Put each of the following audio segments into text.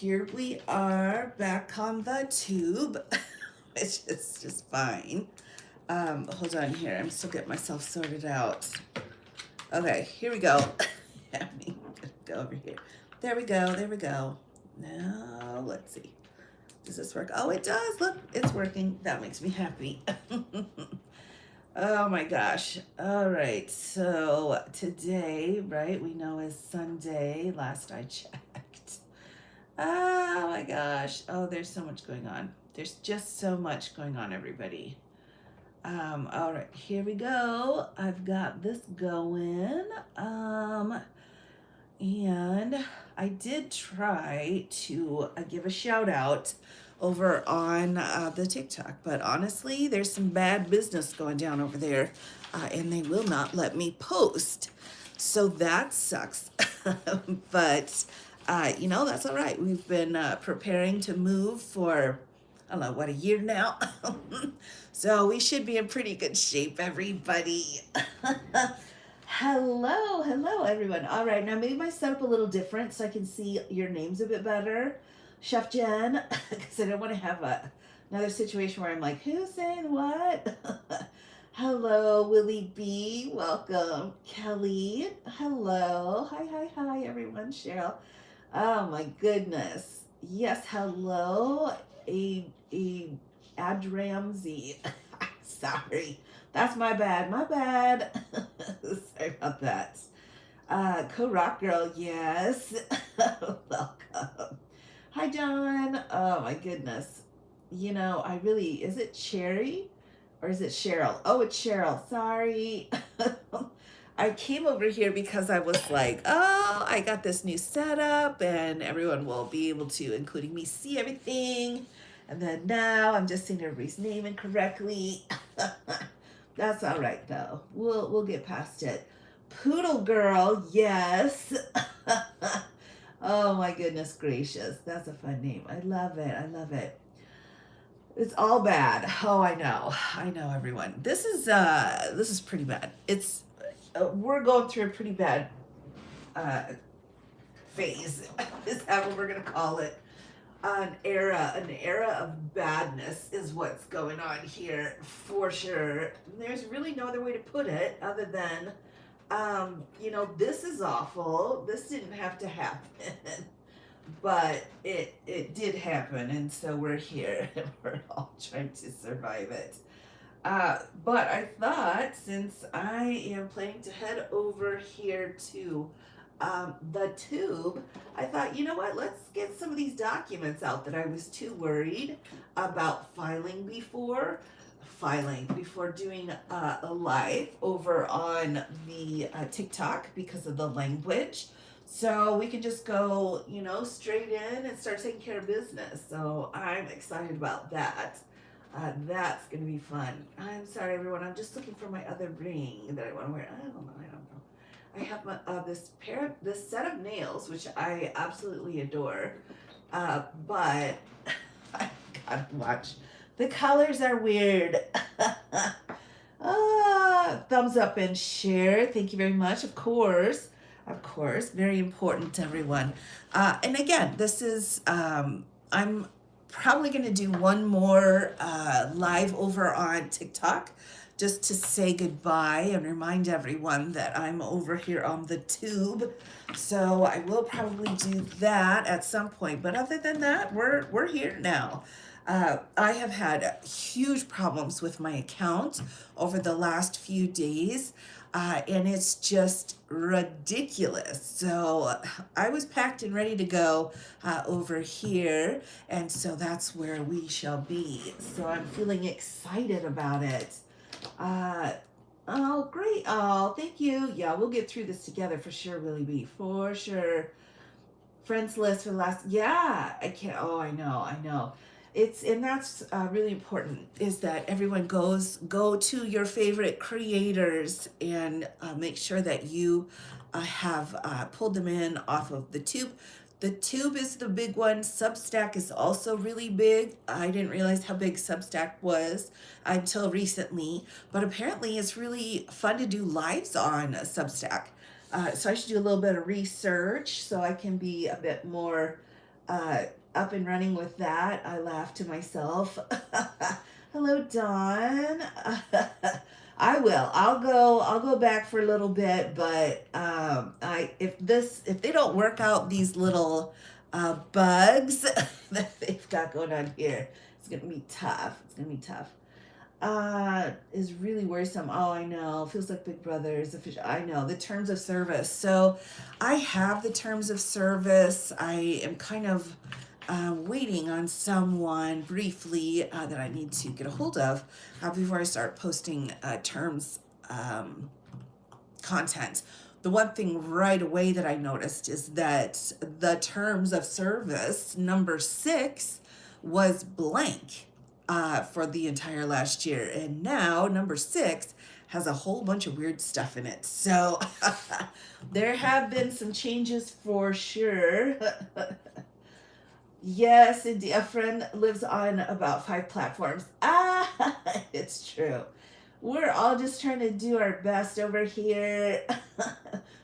here we are back on the tube, which is just fine. Hold on here. I'm still getting myself sorted out. Okay, here we go. Let me go over here. There we go. There we go. Now, let's see. Does this work? Oh, it does. Look, it's working. That makes me happy. Oh my gosh. All right. So today, right, we know is Sunday. Last I checked. Oh my gosh. Oh, there's so much going on. There's just so much going on, everybody. All right, here we go. I've got this going. And I did try to give a shout out over on the TikTok, but honestly, there's some bad business going down over there, and they will not let me post. So that sucks. But, that's all right. We've been preparing to move for, I don't know, what, a year now? So we should be in pretty good shape, everybody. Hello, everyone. All right, now maybe my setup a little different so I can see your names a bit better. Chef Jen, because I don't want to have another situation where I'm like, who's saying what? Hello, Willie B. Welcome. Kelly. Hello. Hi, everyone. Cheryl. Oh my goodness. Yes, hello. A Adramsey. Sorry. That's my bad. My bad. Sorry about that. Co-rock girl, yes. Welcome. Hi, John. Oh my goodness. Is it Cherry or is it Cheryl? Oh, it's Cheryl. Sorry. I came over here because I was like, oh, I got this new setup and everyone will be able to, including me, see everything. And then now I'm just saying everybody's name incorrectly. That's all right though. We'll get past it. Poodle girl, yes. Oh my goodness gracious. That's a fun name. I love it. I love it. It's all bad. Oh, I know everyone. This is pretty bad. It's we're going through a pretty bad phase. Is that what we're gonna call it? An era of badness is what's going on here for sure. There's really no other way to put it other than, this is awful. This didn't have to happen, but it did happen, and so we're here and we're all trying to survive it. But I thought since I am planning to head over here to the tube, I thought, you know what, let's get some of these documents out that I was too worried about before doing a live over on the TikTok because of the language. So we can just go, straight in and start taking care of business. So I'm excited about that. That's gonna be fun. I'm sorry, everyone. I'm just looking for my other ring that I want to wear. I don't know. I have my, this set of nails, which I absolutely adore. But I gotta watch. The colors are weird. Thumbs up and share. Thank you very much. Of course, very important to everyone. And again, this is I'm probably going to do one more live over on TikTok just to say goodbye and remind everyone that I'm over here on the tube. So I will probably do that at some point. But other than that, we're here now. I have had huge problems with my account over the last few days. And it's just ridiculous. So I was packed and ready to go over here, and so that's where we shall be. So I'm feeling excited about it. Oh, great. Oh, thank you. Yeah, we'll get through this together for sure, Willie B. For sure. Friends list for the last, yeah, I can't, oh, I know. And that's really important, is that everyone go to your favorite creators and make sure that you have pulled them in off of the tube. The tube is the big one. Substack is also really big. I didn't realize how big Substack was until recently, but apparently it's really fun to do lives on Substack. So I should do a little bit of research so I can be a bit more uh, up and running with that. I laugh to myself. Hello, Dawn. I will. I'll go back for a little bit, but if they don't work out these little bugs that they've got going on here, it's gonna be tough. It's gonna be tough. Is really worrisome. Oh, I know. Feels like Big Brother is official. I know the terms of service. So, I have the terms of service. I am kind of waiting on someone briefly that I need to get a hold of before I start posting terms content. The one thing right away that I noticed is that the terms of service number 6 was blank for the entire last year, and now number 6 has a whole bunch of weird stuff in it. So there have been some changes for sure. Yes, indeed. A friend lives on about 5 platforms. Ah, it's true. We're all just trying to do our best over here.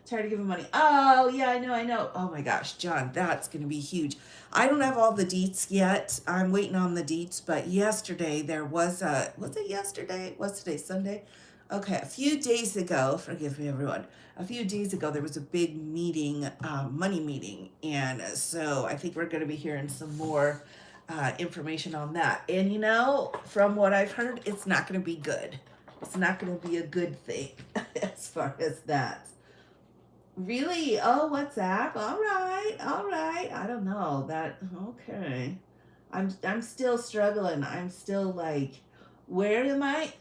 Trying to give him money. Oh, yeah, I know. Oh my gosh, John, that's going to be huge. I don't have all the deets yet. I'm waiting on the deets, but yesterday there was it yesterday? What's today, Sunday? Okay, a few days ago, forgive me everyone, a few days ago there was a big meeting, money meeting, and so I think we're going to be hearing some more information on that. And from what I've heard, it's not going to be good. It's not going to be a good thing as far as that. Really? Oh, WhatsApp. All right. All right. I don't know. That okay. I'm still struggling. I'm still like, where am I?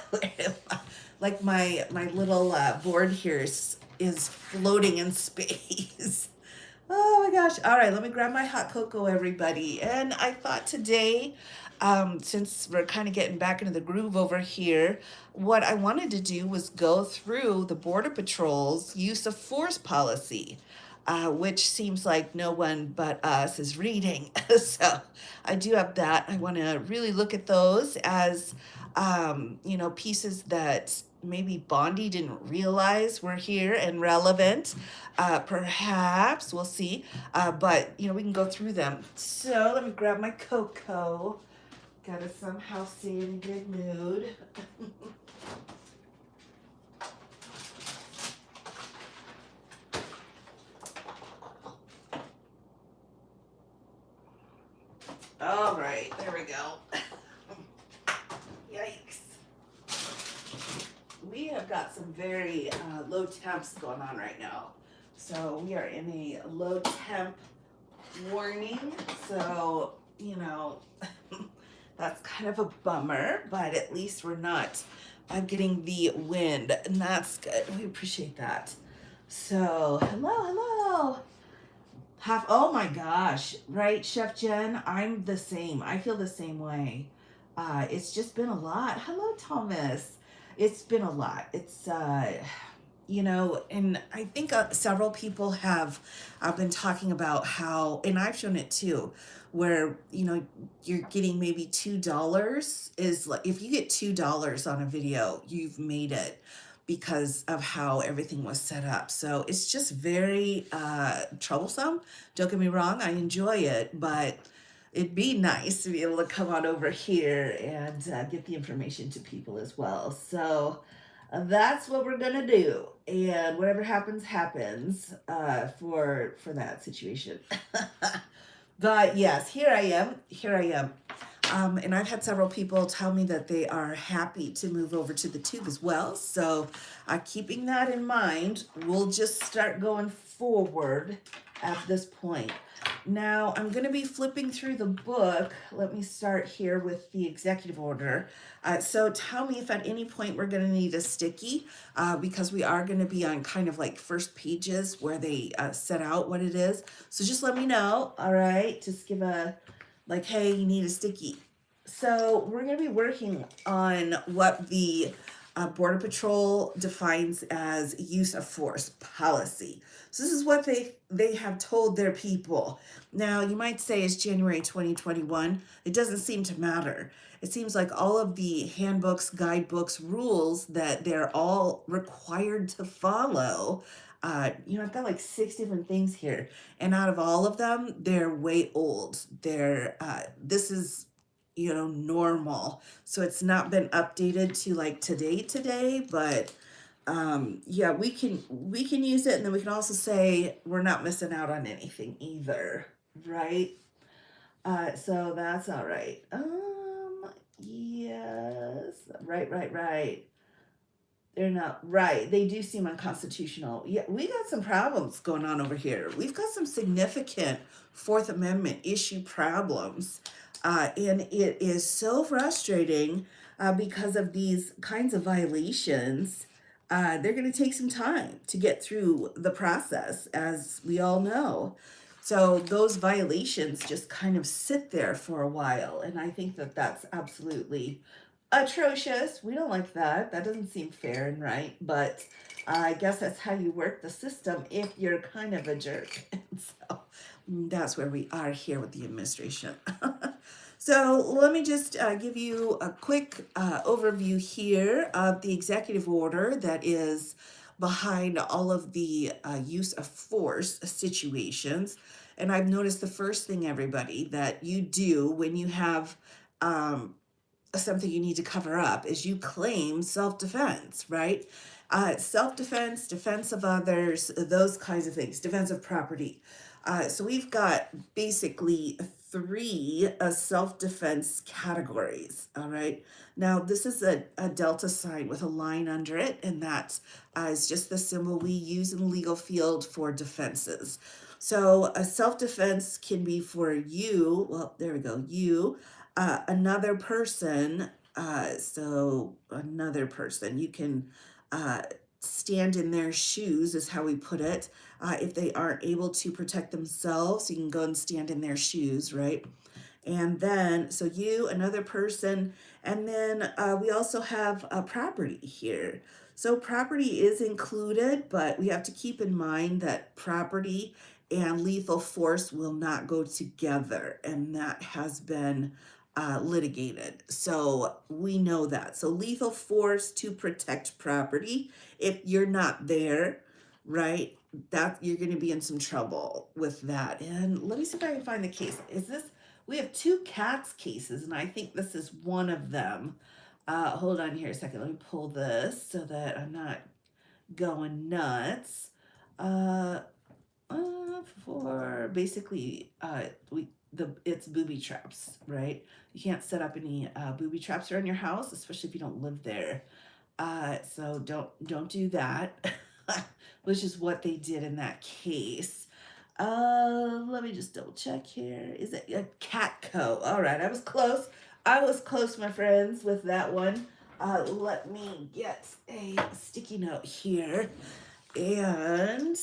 Where am I? Like my little board here is floating in space. Oh my gosh. All right, let me grab my hot cocoa, everybody. And I thought today, since we're kind of getting back into the groove over here, what I wanted to do was go through the Border Patrol's use of force policy, which seems like no one but us is reading. So I do have that. I want to really look at those as, pieces that maybe Bondi didn't realize were here and relevant. Perhaps we'll see. But we can go through them. So let me grab my cocoa. Gotta somehow stay in a good mood. All right, there we go. Yikes. We have got some very low temps going on right now. So we are in a low temp warning. So, that's kind of a bummer, but at least we're not getting the wind, and that's good. We appreciate that. So, hello. Oh my gosh, right, Chef Jen? I'm the same. I feel the same way. It's just been a lot. Hello, Thomas. It's been a lot. It's and I think several people have been talking about how, and I've shown it too, where you're getting maybe $2 is like, if you get $2 on a video, you've made it because of how everything was set up. So it's just very troublesome. Don't get me wrong, I enjoy it, but it'd be nice to be able to come on over here and get the information to people as well. So that's what we're gonna do, and whatever happens happens for that situation. But yes, here I am. And I've had several people tell me that they are happy to move over to the tube as well. So keeping that in mind, we'll just start going forward at this point. Now, I'm going to be flipping through the book. Let me start here with the executive order. So tell me if at any point we're going to need a sticky, because we are going to be on kind of like first pages where they set out what it is. So just let me know, all right? Just give a, like, hey, you need a sticky. So we're going to be working on what the Border Patrol defines as use of force policy. So this is what they have told their people. Now, you might say it's January 2021. It doesn't seem to matter. It seems like all of the handbooks, guidebooks, rules that they're all required to follow I've got like 6 different things here, and out of all of them, they're way old. This is, normal. So it's not been updated to like today, but yeah, we can use it, and then we can also say we're not missing out on anything either, right? So that's all right. Yes, right. They're not right. They do seem unconstitutional. Yeah, we got some problems going on over here. We've got some significant Fourth Amendment issue problems. And it is so frustrating because of these kinds of violations. They're going to take some time to get through the process, as we all know. So those violations just kind of sit there for a while. And I think that that's absolutely atrocious. We don't like that. That doesn't seem fair and right, but I guess that's how you work the system if you're kind of a jerk. And so that's where we are here with the administration. So let me just give you a quick overview here of the executive order that is behind all of the use of force situations. And I've noticed the first thing, everybody, that you do when you have something you need to cover up is you claim self-defense, right? Self-defense, defense of others, those kinds of things, defense of property. So we've got basically three self-defense categories, all right? Now, this is a delta sign with a line under it, and that is just the symbol we use in the legal field for defenses. So a self-defense can be for you, well, there we go, you, another person, you can uh, stand in their shoes, is how we put it. If they aren't able to protect themselves, you can go and stand in their shoes, right? And then, so you, another person, and then we also have property here. So property is included, but we have to keep in mind that property and lethal force will not go together, and that has been litigated. So we know that. So lethal force to protect property, if you're not there, right, that you're going to be in some trouble with that. And let me see if I can find the case. We have two cats cases, and I think this is one of them. Hold on here a second. Let me pull this so that I'm not going nuts. Uh, for basically, it's booby traps, right? You can't set up any booby traps around your house, especially if you don't live there. So don't do that, which is what they did in that case. Let me just double check here. Is it a Catco? All right, I was close. My friends, with that one. Let me get a sticky note here and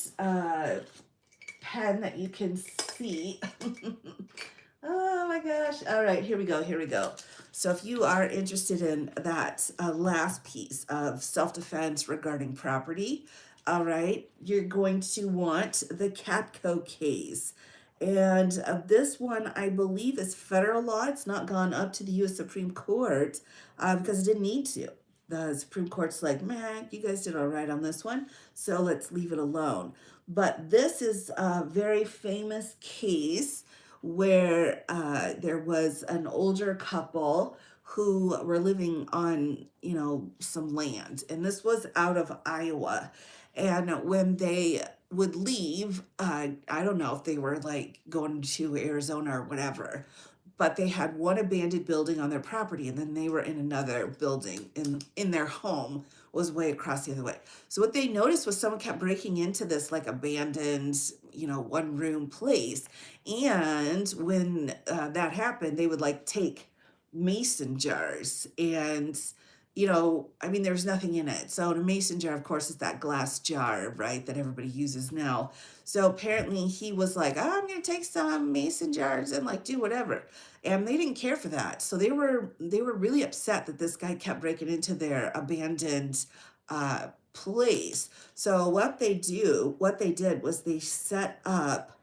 pen that you can see. Oh my gosh. All right, here we go. So if you are interested in that last piece of self-defense regarding property, all right, you're going to want the Catco case. And this one, I believe, is federal law. It's not gone up to the U.S. Supreme Court because it didn't need to. The Supreme Court's like, man, you guys did all right on this one, so let's leave it alone. But this is a very famous case where there was an older couple who were living on, some land, and this was out of Iowa. And when they would leave, I don't know if they were like going to Arizona or whatever, but they had one abandoned building on their property, and then they were in another building in their home was way across the other way. So what they noticed was someone kept breaking into this like abandoned, one room place. And when that happened, they would like take mason jars and there's nothing in it. So in a mason jar, of course, is that glass jar, right, that everybody uses now. So apparently he was like, oh, I'm gonna take some mason jars and like do whatever. And they didn't care for that. So they were really upset that this guy kept breaking into their abandoned place. So what they did was they set up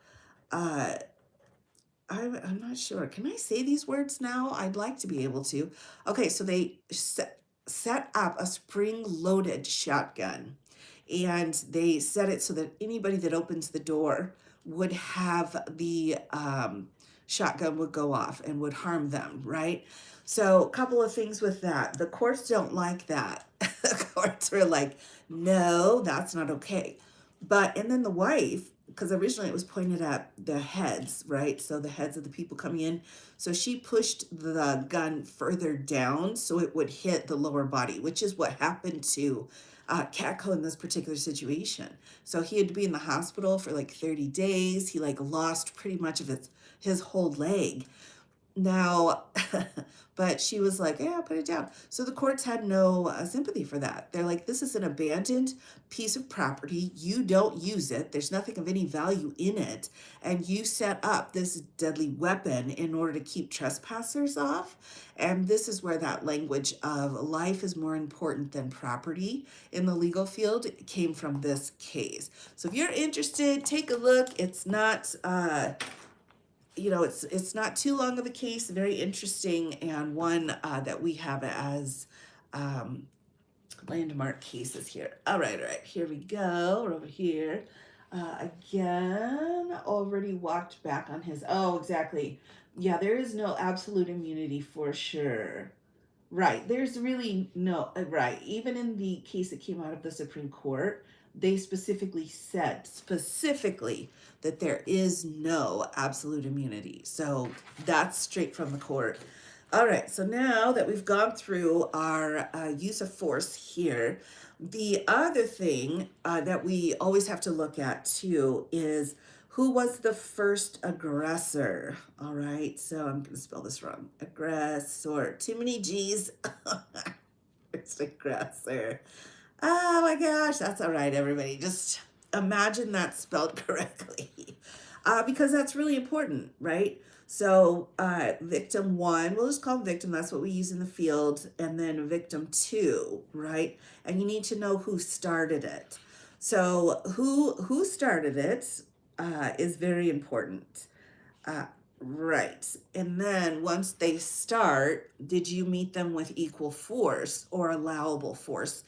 uh I'm not sure. Can I say these words now? I'd like to be able to. Okay, so they set up a spring-loaded shotgun. And they set it so that anybody that opens the door would have the shotgun would go off and would harm them, right? So, a couple of things with that. The courts don't like that. The courts were like, no, that's not okay. But, and then the wife, because originally it was pointed at the heads, right? So, the heads of the people coming in. So, she pushed the gun further down so it would hit the lower body, which is what happened to Catco in this particular situation. So, he had to be in the hospital for like 30 days. He like lost pretty much of his whole leg. Now, but she was like, yeah, put it down. So the courts had no sympathy for that. They're like, this is an abandoned piece of property. You don't use it. There's nothing of any value in it. And you set up this deadly weapon in order to keep trespassers off. And this is where that language of life is more important than property in the legal field came from this case. So if you're interested, take a look. It's not, it's not too long of a case, very interesting, and one that we have as landmark cases here. All right, here we go. We're over here. Again, already walked back on his, oh, exactly. Yeah, there is no absolute immunity for sure. Right, there's really no, right, even in the case that came out of the Supreme Court, they specifically said, that there is no absolute immunity. So that's straight from the court. All right, so now that we've gone through our use of force here, the other thing that we always have to look at too is who was the first aggressor. All right, so I'm going to spell this wrong. Aggressor. Too many G's. First aggressor. Oh my gosh, that's all right, everybody. Just imagine that spelled correctly. Because that's really important, right? So victim one, we'll just call him victim. That's what we use in the field. And then victim two, right? And you need to know who started it. So who started it is very important. Right. And then once they start, did you meet them with equal force or allowable force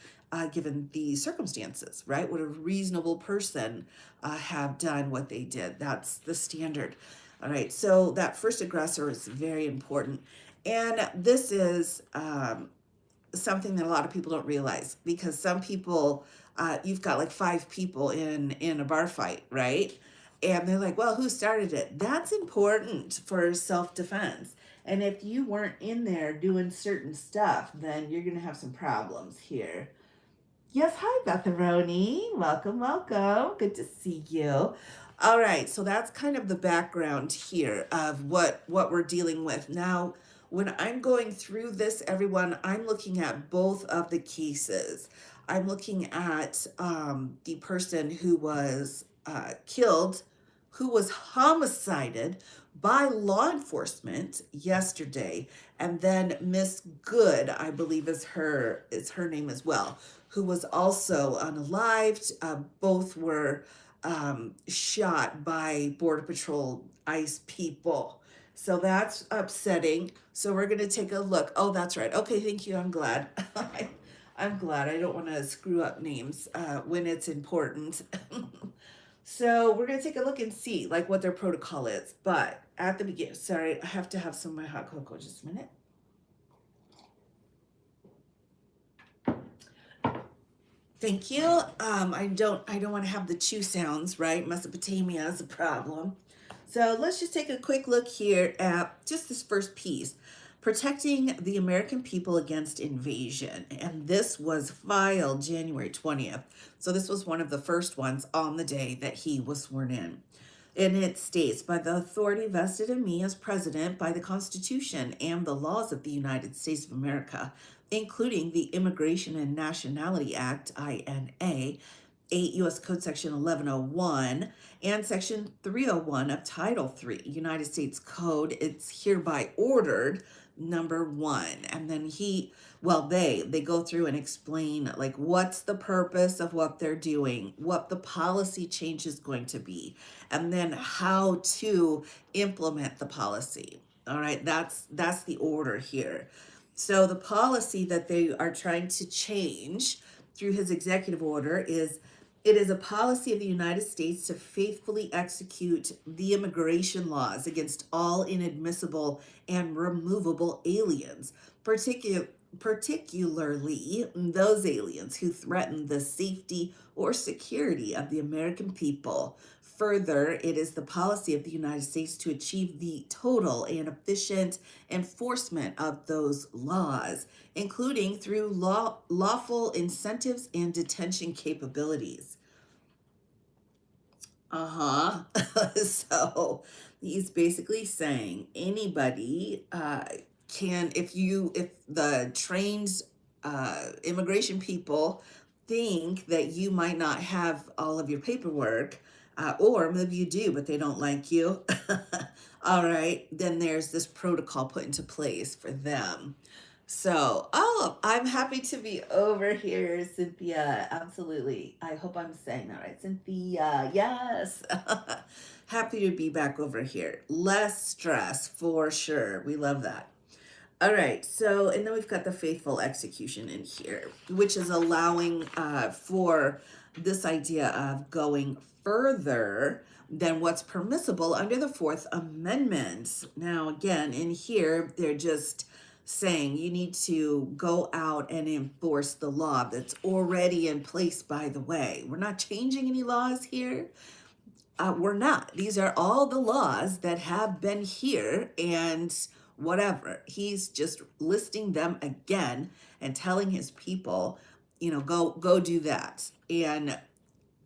given the circumstances, right? Would a reasonable person have done what they did? That's the standard. All right. So that first aggressor is very important. And this is something that a lot of people don't realize, because some people, you've got like 5 people in a bar fight, right? And they're like, well, who started it? That's important for self-defense. And if you weren't in there doing certain stuff, then you're going to have some problems here. Yes, hi, Betharoni. Welcome, welcome. Good to see you. All right, so that's kind of the background here of what we're dealing with. Now, when I'm going through this, everyone, I'm looking at both of the cases. I'm looking at the person who was killed, who was homicided by law enforcement yesterday, and then Miss Good, I believe is her name as well, who was also unalived. Both were shot by Border Patrol ICE people. So that's upsetting. So we're going to take a look. Oh, that's right. Okay, thank you. I'm glad. I'm glad. I don't want to screw up names when it's important. So we're going to take a look and see like what their protocol is. But at the beginning, sorry, I have to have some of my hot cocoa. Just a minute. Thank you. I don't want to have the chew sounds, right? Mesopotamia is a problem. So let's just take a quick look here at just this first piece. Protecting the American people against invasion. And this was filed January 20th. So this was one of the first ones on the day that he was sworn in. And it states, by the authority vested in me as president by the Constitution and the laws of the United States of America, including the Immigration and Nationality Act, INA, 8 U.S. Code Section 1101, and Section 301 of Title 3, United States Code, it's hereby ordered, number 1. And then they go through and explain like what's the purpose of what they're doing, what the policy change is going to be, and then how to implement the policy. All right, that's the order here. So the policy that they are trying to change through his executive order is it is a policy of the United States to faithfully execute the immigration laws against all inadmissible and removable aliens, particularly those aliens who threaten the safety or security of the American people. Further, it is the policy of the United States to achieve the total and efficient enforcement of those laws, including through lawful incentives and detention capabilities. So he's basically saying anybody can, if the trained immigration people think that you might not have all of your paperwork, or maybe you do, but they don't like you. All right, then there's this protocol put into place for them. So, oh, I'm happy to be over here, Cynthia. Absolutely. I hope I'm saying that right. Cynthia, yes. Happy to be back over here. Less stress for sure. We love that. All right, so, and then we've got the faithful execution in here, which is allowing for this idea of going further than what's permissible under the Fourth Amendment. Now, again, in here, they're just saying you need to go out and enforce the law that's already in place, by the way. We're not changing any laws here. We're not. These are all the laws that have been here and whatever. He's just listing them again and telling his people, go do that. And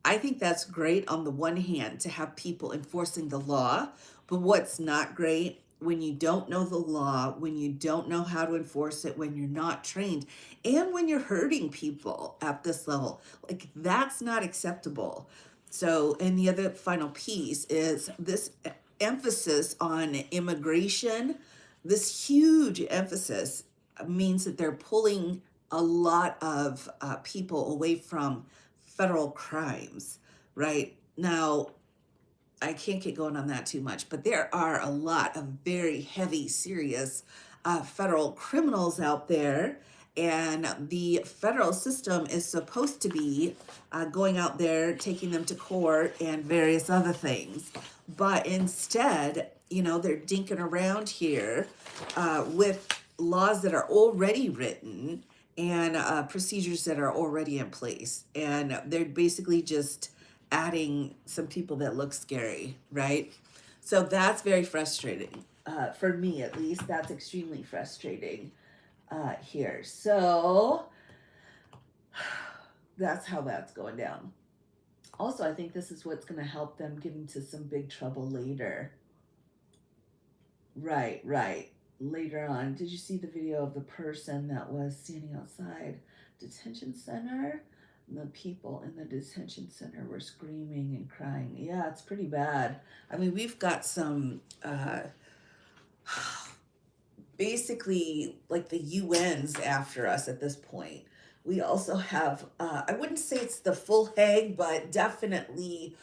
I think that's great on the one hand to have people enforcing the law, but what's not great when you don't know the law, when you don't know how to enforce it, when you're not trained, and when you're hurting people at this level, like that's not acceptable. So, and the other final piece is this emphasis on immigration. This huge emphasis means that they're pulling a lot of people away from federal crimes, right? Now, I can't get going on that too much, but there are a lot of very heavy, serious federal criminals out there. And the federal system is supposed to be going out there, taking them to court and various other things. But instead, they're dinking around here with laws that are already written and procedures that are already in place. And they're basically just adding some people that look scary, right? So that's very frustrating. For me, at least, that's extremely frustrating here. So that's how that's going down. Also, I think this is what's going to help them get into some big trouble later. Right. Later on. Did you see the video of the person that was standing outside detention center? The people in the detention center were screaming and crying. Yeah, it's pretty bad. I mean, we've got some basically like the UN's after us at this point. We also have, I wouldn't say it's the full Hague, but definitely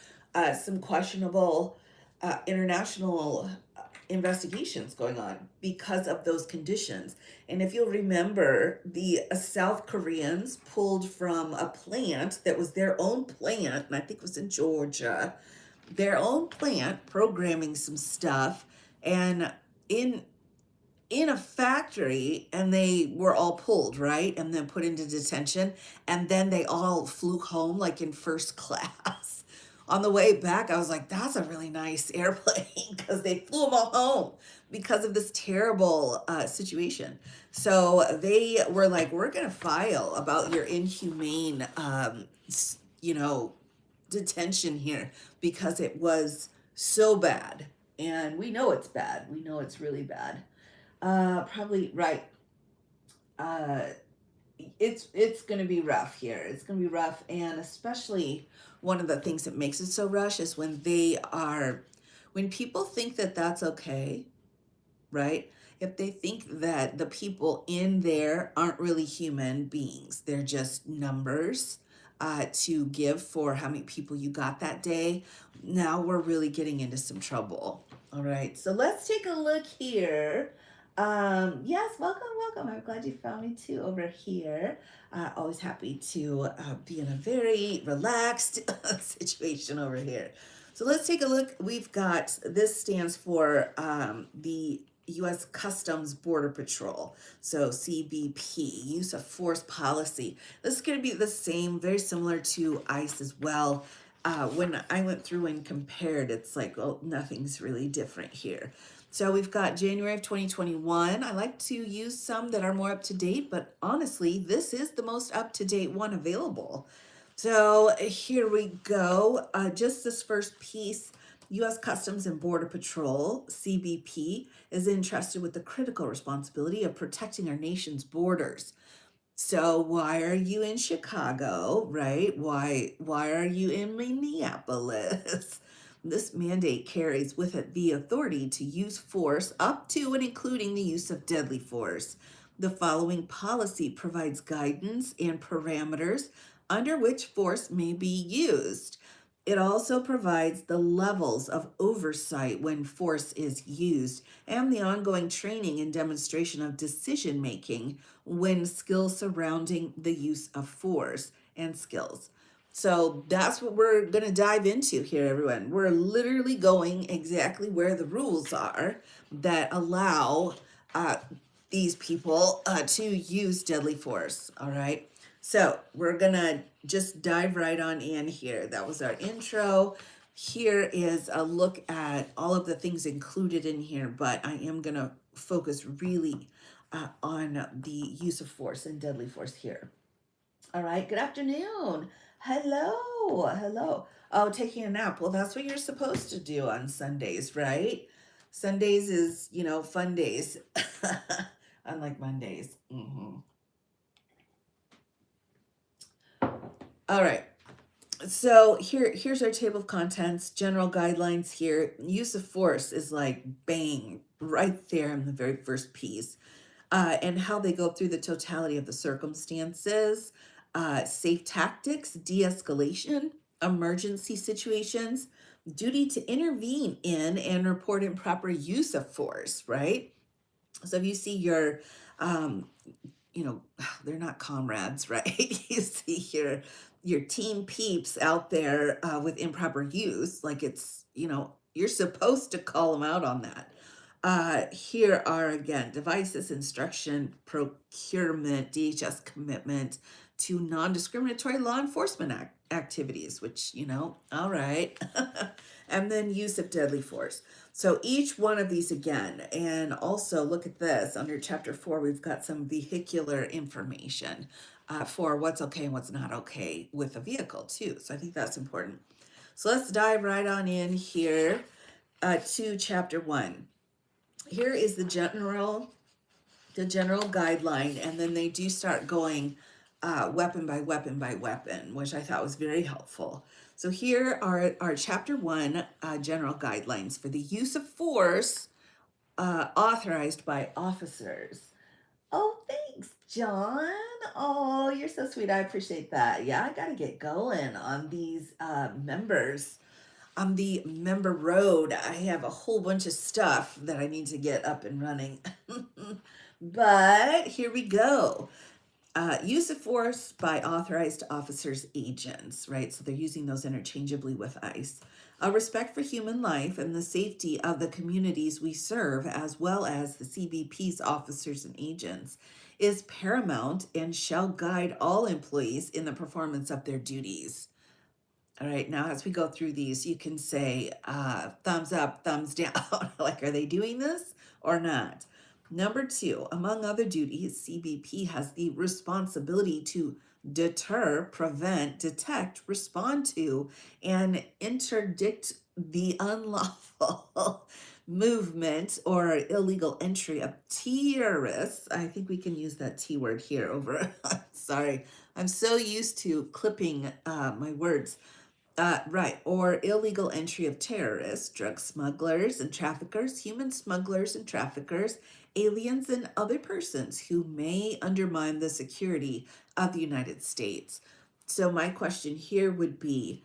some questionable international investigations going on because of those conditions. And if you'll remember, the South Koreans pulled from a plant that was their own plant, and I think it was in Georgia, their own plant programming some stuff and in a factory, and they were all pulled, right? And then put into detention. And then they all flew home like in first class. On the way back, I was like, that's a really nice airplane because they flew them all home because of this terrible situation. So they were like, we're going to file about your inhumane, detention here because it was so bad. And we know it's bad. We know it's really bad. Probably right. It's going to be rough here. It's going to be rough, and especially one of the things that makes it so rush is when people think that that's okay, right? If they think that the people in there aren't really human beings, they're just numbers to give for how many people you got that day, now we're really getting into some trouble. All right, so let's take a look here. Yes, welcome, welcome. I'm glad you found me too over here. Always happy to be in a very relaxed situation over here. So let's take a look. We've got, this stands for the U.S. Customs Border Patrol, so CBP, use of force policy. This is going to be the same, very similar to ICE as well. When I went through and compared, it's like, well, nothing's really different here. So we've got January of 2021. I like to use some that are more up to date, but honestly, this is the most up to date one available. So here we go. Just this first piece. U.S. Customs and Border Patrol, CBP, is entrusted with the critical responsibility of protecting our nation's borders. So why are you in Chicago, right? Why are you in Minneapolis? This mandate carries with it the authority to use force up to and including the use of deadly force. The following policy provides guidance and parameters under which force may be used. It also provides the levels of oversight when force is used and the ongoing training and demonstration of decision making when skills surrounding the use of force and skills. So that's what we're going to dive into here, everyone. We're literally going exactly where the rules are that allow these people to use deadly force. All right. So we're going to just dive right on in here. That was our intro. Here is a look at all of the things included in here, but I am going to focus really on the use of force and deadly force here. All right, good afternoon. Hello, hello. Oh, taking a nap. Well, that's what you're supposed to do on Sundays, right? Sundays is, fun days, unlike Mondays. All right. So here's our table of contents, general guidelines here. Use of force is like bang, right there in the very first piece. And how they go through the totality of the circumstances, safe tactics, de-escalation, emergency situations, duty to intervene in and report improper use of force, right? So if you see your, they're not comrades, right? You see your team peeps out there with improper use, like it's, you're supposed to call them out on that. Here are again devices, instruction, procurement, DHS commitment to non-discriminatory law enforcement activities, which, all right. And then use of deadly force. So each one of these again, and also look at this under chapter 4, we've got some vehicular information for what's okay and what's not okay with a vehicle too. So I think that's important. So let's dive right on in here to chapter 1. Here is the general guideline, and then they do start going weapon by weapon by weapon, which I thought was very helpful. So here are our chapter 1 general guidelines for the use of force authorized by officers. Oh, thanks, John. Oh, you're so sweet. I appreciate that. Yeah, I got to get going on these members. On the member road, I have a whole bunch of stuff that I need to get up and running. But here we go. Use of force by authorized officers, agents, right? So they're using those interchangeably with ICE. Respect for human life and the safety of the communities we serve, as well as the CBP's officers and agents, is paramount and shall guide all employees in the performance of their duties. All right, now as we go through these, you can say thumbs up, thumbs down. Like, are they doing this or not? Number 2, among other duties, CBP has the responsibility to deter, prevent, detect, respond to, and interdict the unlawful movement or illegal entry of terrorists. I think we can use that T word here over. Sorry, I'm so used to clipping my words. Right, or illegal entry of terrorists, drug smugglers and traffickers, human smugglers and traffickers, aliens, and other persons who may undermine the security of the United States. So, my question here would be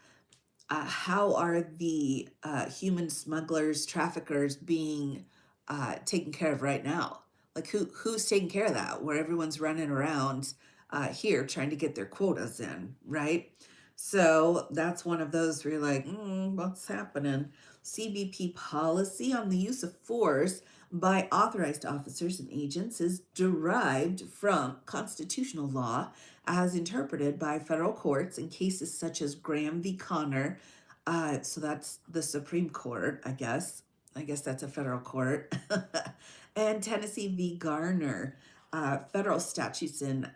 how are the human smugglers, traffickers being taken care of right now? Like who's taking care of that? Where everyone's running around here trying to get their quotas in, right? So that's one of those where you're like, what's happening? CBP policy on the use of force by authorized officers and agents is derived from constitutional law as interpreted by federal courts in cases such as Graham v. Connor. So that's the Supreme Court, I guess. I guess that's a federal court. And Tennessee v. Garner. Federal statutes and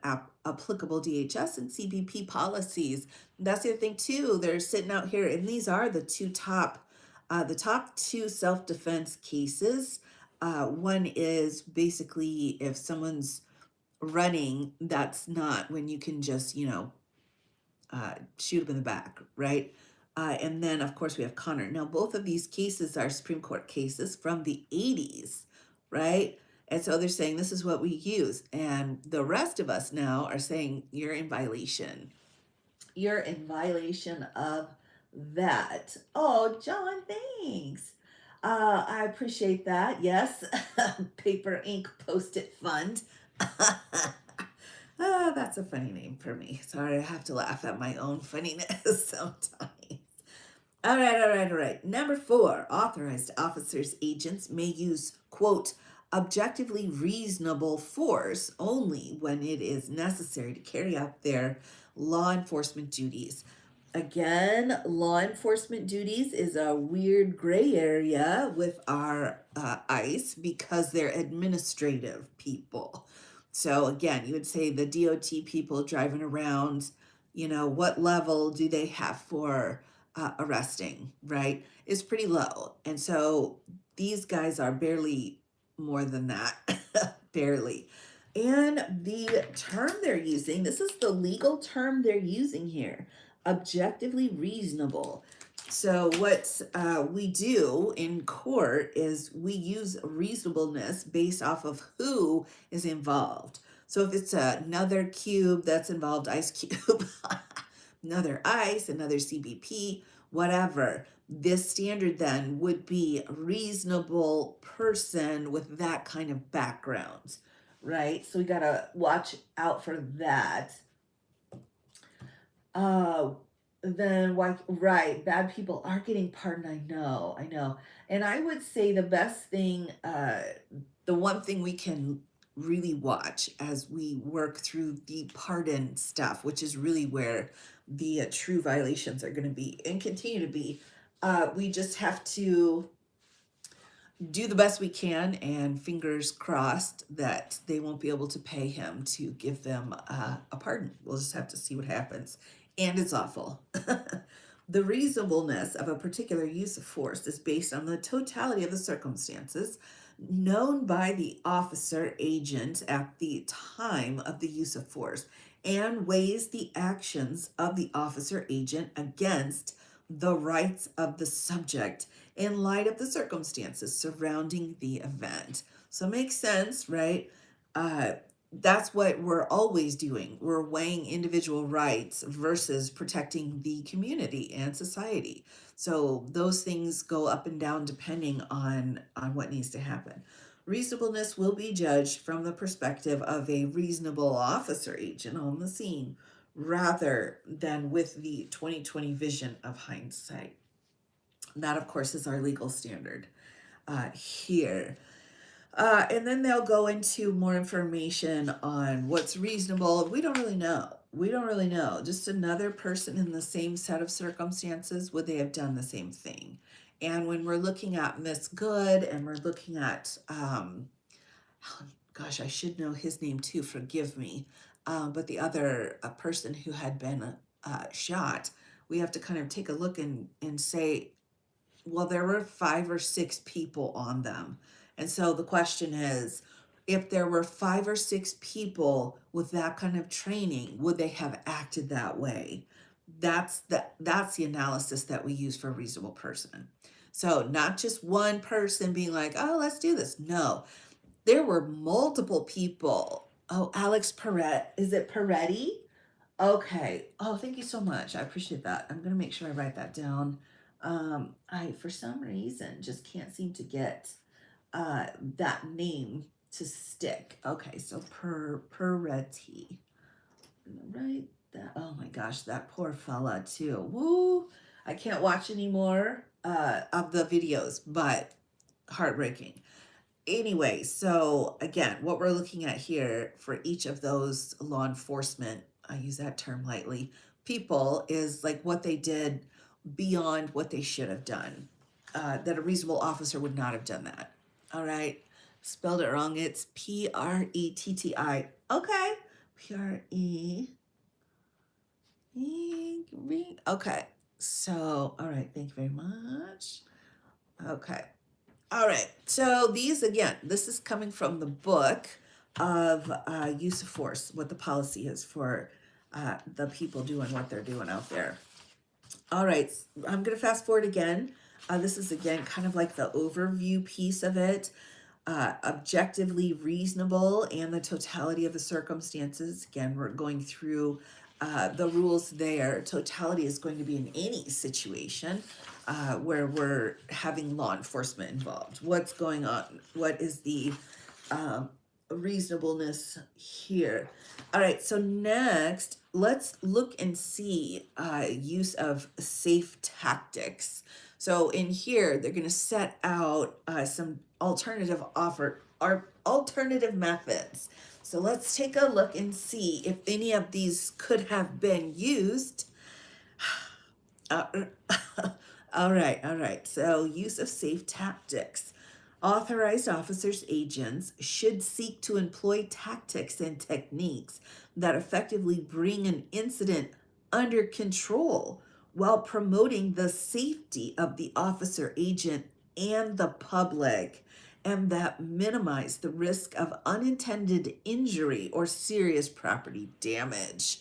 applicable DHS and CBP policies. That's the other thing too. They're sitting out here, and these are the top two self-defense cases. One is basically if someone's running, that's not when you can just, shoot them in the back, right? And then, of course, we have Connor. Now, both of these cases are Supreme Court cases from the 80s, right? And so they're saying this is what we use. And the rest of us now are saying you're in violation. You're in violation of that. Oh, John, thanks. I appreciate that. Yes, Paper Ink Post-it Fund. That's a funny name for me. Sorry, I have to laugh at my own funniness sometimes. All right. Number 4, authorized officers, agents may use, quote, objectively reasonable force only when it is necessary to carry out their law enforcement duties. Again, law enforcement duties is a weird gray area with our ICE because they're administrative people. So again, you would say the DOT people driving around, what level do they have for arresting, right? Is pretty low. And so these guys are barely more than that, barely. And the term they're using, this is the legal term they're using here, objectively reasonable. So what we do in court is we use reasonableness based off of who is involved. So if it's another cube that's involved, Ice Cube, another ICE, another CBP, whatever, this standard then would be a reasonable person with that kind of background, right? So we gotta watch out for that. Then why, right, bad people are getting pardoned. I know. And I would say the best thing, the one thing we can really watch as we work through the pardon stuff, which is really where the true violations are going to be and continue to be, we just have to do the best we can, and fingers crossed that they won't be able to pay him to give them a pardon. We'll just have to see what happens. And it's awful. The reasonableness of a particular use of force is based on the totality of the circumstances known by the officer agent at the time of the use of force and weighs the actions of the officer agent against the rights of the subject in light of the circumstances surrounding the event. So it makes sense, right? That's what we're always doing. We're weighing individual rights versus protecting the community and society. So those things go up and down depending on what needs to happen. Reasonableness will be judged from the perspective of a reasonable officer agent on the scene rather than with the 2020 vision of hindsight. That, of course, is our legal standard here. And then they'll go into more information on what's reasonable. We don't really know. Just another person in the same set of circumstances, would they have done the same thing? And when we're looking at Miss Good and we're looking at, gosh, I should know his name too, forgive me. But the other person who had been shot, we have to kind of take a look and say, well, there were 5 or 6 people on them. And so the question is, if there were 5 or 6 people with that kind of training, would they have acted that way? That's the analysis that we use for a reasonable person. So not just one person being like, oh, let's do this. No, there were multiple people. Oh, Alex Perret. Is it Peretti? Okay. Oh, thank you so much. I appreciate that. I'm going to make sure I write that down. I, for some reason, just can't seem to get that name to stick. Okay, so Peretti. Right. That. Oh my gosh, that poor fella too. Woo! I can't watch anymore of the videos, but heartbreaking. Anyway, so again, what we're looking at here for each of those law enforcement, I use that term lightly, people is like what they did beyond what they should have done. That a reasonable officer would not have done that. All right. Spelled it wrong. It's Pretti. Okay. Pre. Okay. So, all right. Thank you very much. Okay. All right. So these again, this is coming from the book of use of force, what the policy is for the people doing what they're doing out there. All right. I'm going to fast forward again. This is again kind of like the overview piece of it. Objectively reasonable and the totality of the circumstances. Again, we're going through the rules there. Totality is going to be in any situation where we're having law enforcement involved. What's going on? What is the reasonableness here? All right, so next, let's look and see use of safe tactics. So in here, they're going to set out some alternative methods. So let's take a look and see if any of these could have been used. All right. So use of safe tactics. Authorized officers' agents should seek to employ tactics and techniques that effectively bring an incident under control while promoting the safety of the officer agent and the public, and that minimize the risk of unintended injury or serious property damage.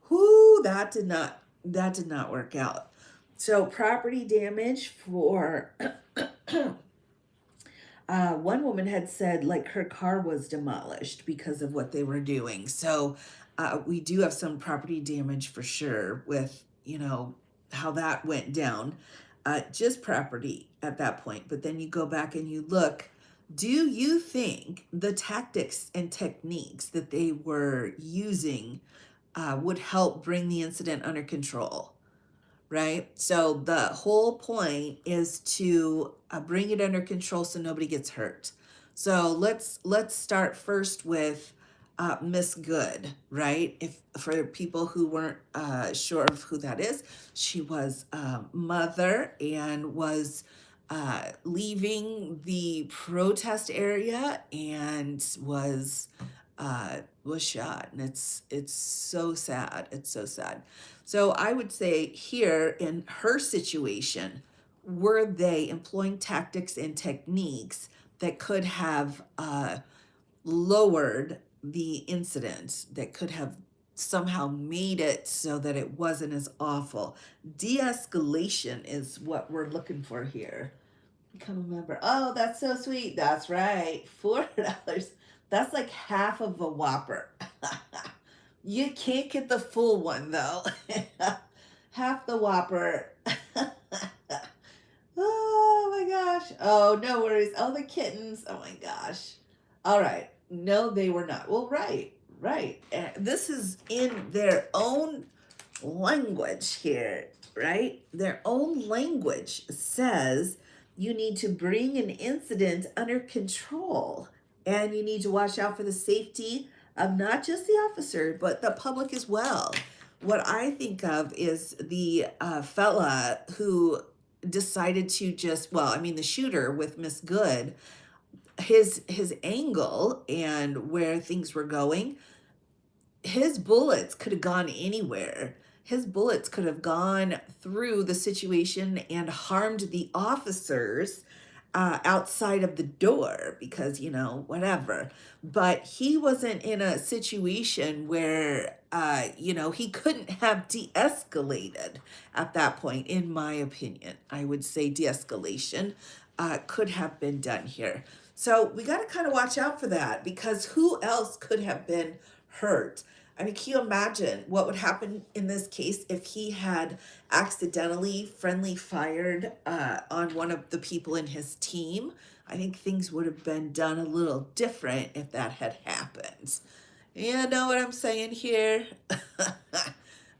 Whoo, that did not work out. So property damage for one woman had said like her car was demolished because of what they were doing. So we do have some property damage for sure with, how that went down. Just property at that point. But then you go back and you look, do you think the tactics and techniques that they were using would help bring the incident under control? Right? So the whole point is to bring it under control so nobody gets hurt. So let's start first with Miss Good, right? If for people who weren't sure of who that is, she was a mother and was leaving the protest area and was shot, and it's so sad. It's so sad. So I would say here in her situation, were they employing tactics and techniques that could have lowered the incident, that could have somehow made it so that it wasn't as awful? De-escalation is what we're looking for here. Become a member. Oh, that's so sweet. That's right. $4. That's like half of a Whopper. You can't get the full one though. Half the Whopper. Oh my gosh. Oh, no worries. Oh, the kittens. Oh my gosh. All right. No, they were not. Well, right. This is in their own language here, right? Their own language says you need to bring an incident under control and you need to watch out for the safety of not just the officer, but the public as well. What I think of is the fella who decided to the shooter with Miss Good, his angle and where things were going, his bullets could have gone anywhere. His bullets could have gone through the situation and harmed the officers outside of the door because, whatever. But he wasn't in a situation where, he couldn't have de-escalated at that point, in my opinion. I would say de-escalation could have been done here. So we got to kind of watch out for that, because who else could have been hurt? I mean, can you imagine what would happen in this case if he had accidentally friendly fired on one of the people in his team? I think things would have been done a little different if that had happened. You know what I'm saying here?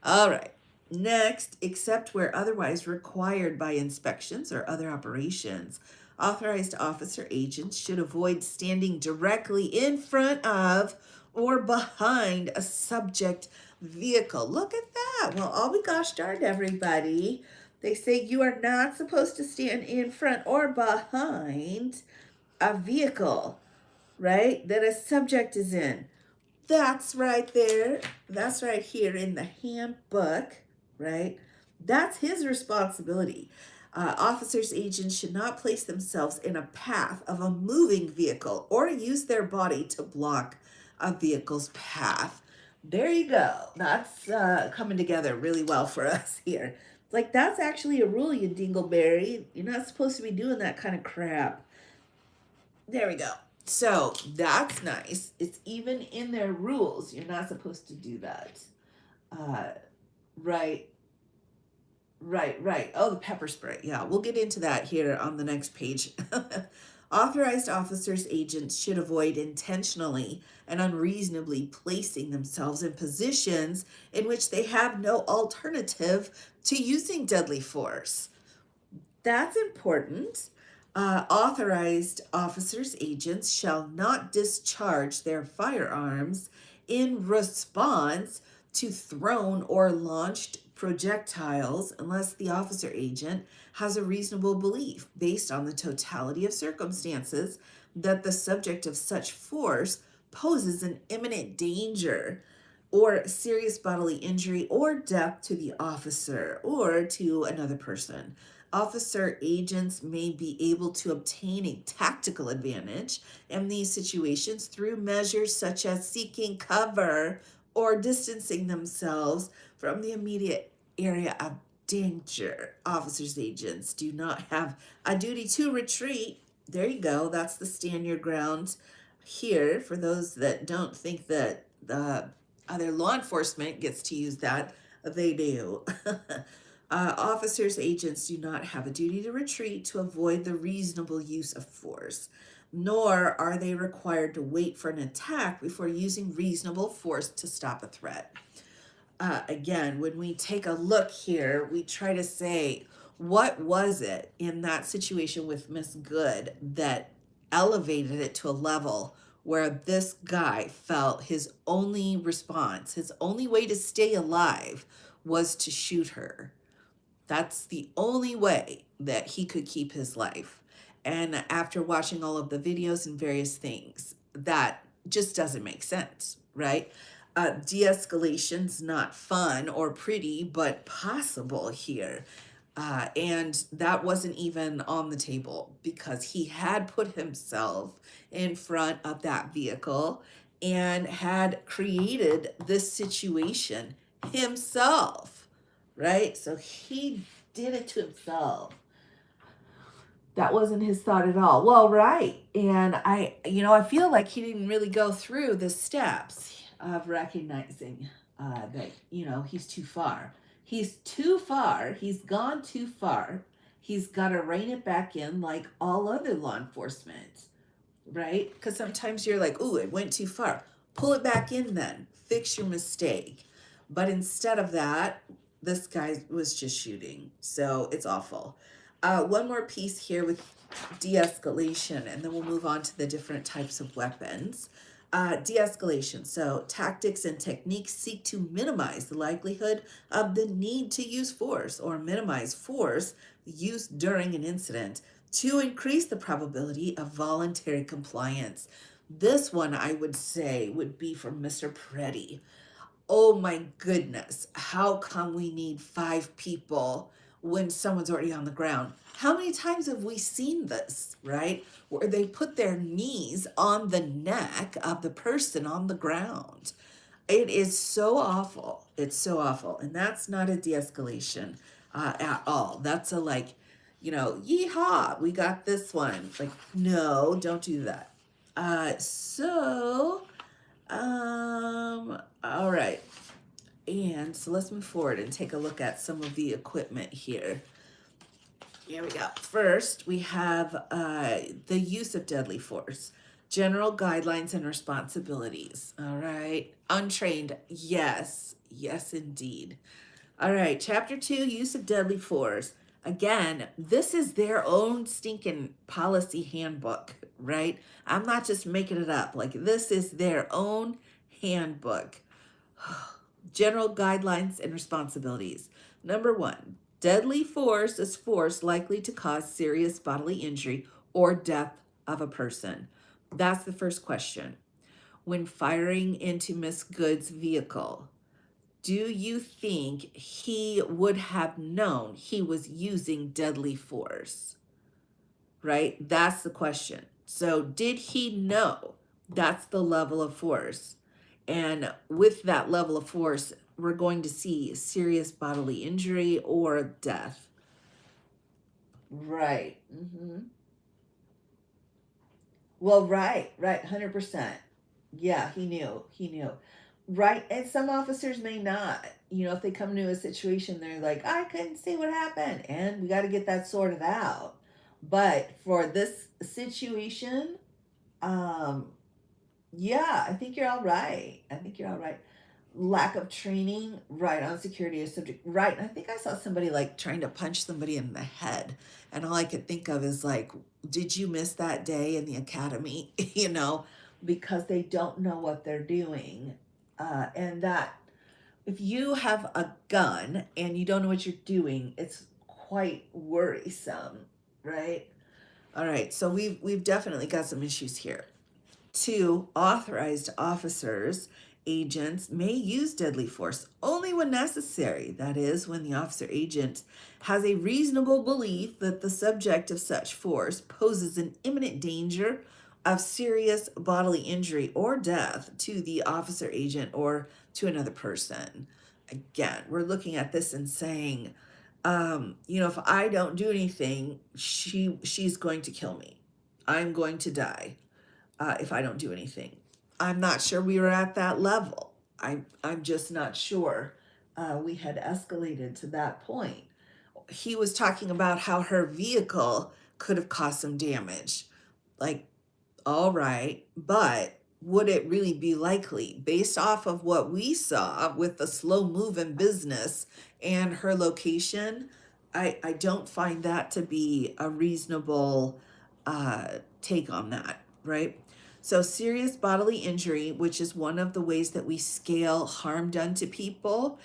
All right. Next, except where otherwise required by inspections or other operations, authorized officer agents should avoid standing directly in front of or behind a subject vehicle. Look at that. Well, I'll be gosh darned, everybody. They say you are not supposed to stand in front or behind a vehicle, right? That a subject is in. That's right there. That's right here in the handbook, right? That's his responsibility. Officers, agents should not place themselves in a path of a moving vehicle or use their body to block a vehicle's path. There you go. That's coming together really well for us here. Like, that's actually a rule, you dingleberry. You're not supposed to be doing that kind of crap. There we go. So that's nice. It's even in their rules. You're not supposed to do that. Uh, right, right. Oh, the pepper spray. Yeah, we'll get into that here on the next page. Authorized officers, agents should avoid intentionally and unreasonably placing themselves in positions in which they have no alternative to using deadly force. That's important. Authorized officers, agents shall not discharge their firearms in response to thrown or launched projectiles unless the officer agent has a reasonable belief, based on the totality of circumstances, that the subject of such force poses an imminent danger or serious bodily injury or death to the officer or to another person. Officer agents may be able to obtain a tactical advantage in these situations through measures such as seeking cover or distancing themselves from the immediate area of danger. Officers agents do not have a duty to retreat. There you go. That's the stand your ground here for those that don't think that the other law enforcement gets to use that. They do. Officers, agents do not have a duty to retreat to avoid the reasonable use of force, nor are they required to wait for an attack before using reasonable force to stop a threat. Again, when we take a look here, we try to say, what was it in that situation with Miss Good that elevated it to a level where this guy felt his only response, his only way to stay alive was to shoot her? That's the only way that he could keep his life. And after watching all of the videos and various things, that just doesn't make sense, right? De-escalation's not fun or pretty, but possible here. And that wasn't even on the table because he had put himself in front of that vehicle and had created this situation himself, right? So he did it to himself. That wasn't his thought at all. Well, right. And I feel like he didn't really go through the steps of recognizing that, he's too far. He's too far. He's gone too far. He's got to rein it back in like all other law enforcement, right? Because sometimes you're like, ooh, it went too far. Pull it back in then. Fix your mistake. But instead of that, this guy was just shooting. So it's awful. One more piece here with de-escalation, and then we'll move on to the different types of weapons. De-escalation. So tactics and techniques seek to minimize the likelihood of the need to use force or minimize force used during an incident to increase the probability of voluntary compliance. This one, I would say, would be for Mr. Preddy. Oh my goodness, how come we need 5 people when someone's already on the ground? How many times have we seen this, right? Where they put their knees on the neck of the person on the ground. It is so awful. It's so awful. And that's not a de-escalation at all. That's a yeehaw, we got this one. Like, no, don't do that. All right. And so let's move forward and take a look at some of the equipment here. Here we go. First, we have the use of deadly force, general guidelines and responsibilities. All right. Untrained, yes, yes, indeed. All right. Chapter 2, use of deadly force. Again, this is their own stinking policy handbook, right? I'm not just making it up. Like, this is their own handbook. General guidelines and responsibilities. Number 1, deadly force is force likely to cause serious bodily injury or death of a person. That's the first question. When firing into Miss Good's vehicle, do you think he would have known he was using deadly force? Right? That's the question. So, did he know that's the level of force? And with that level of force, we're going to see serious bodily injury or death. Right. Well, right, 100%. Yeah, he knew. He knew. Right. And some officers may not. You know, if they come into a situation, they're like, I couldn't see what happened. And we got to get that sorted out. But for this situation, um, yeah, I think you're all right. I think you're all right. Lack of training, right, on security is subject, right. And I think I saw somebody like trying to punch somebody in the head. And all I could think of is like, did you miss that day in the academy? You know, because they don't know what they're doing. And that if you have a gun and you don't know what you're doing, it's quite worrisome, right? All right, so we've definitely got some issues here. 2, authorized officers, agents may use deadly force only when necessary. That is, when the officer agent has a reasonable belief that the subject of such force poses an imminent danger of serious bodily injury or death to the officer agent or to another person. Again, we're looking at this and saying, you know, if I don't do anything, she's going to kill me. I'm going to die if I don't do anything. I'm not sure we were at that level. I'm just not sure we had escalated to that point. He was talking about how her vehicle could have caused some damage. Like, all right, but would it really be likely based off of what we saw with the slow moving business and her location? I don't find that to be a reasonable take on that, right? So, serious bodily injury, which is one of the ways that we scale harm done to people,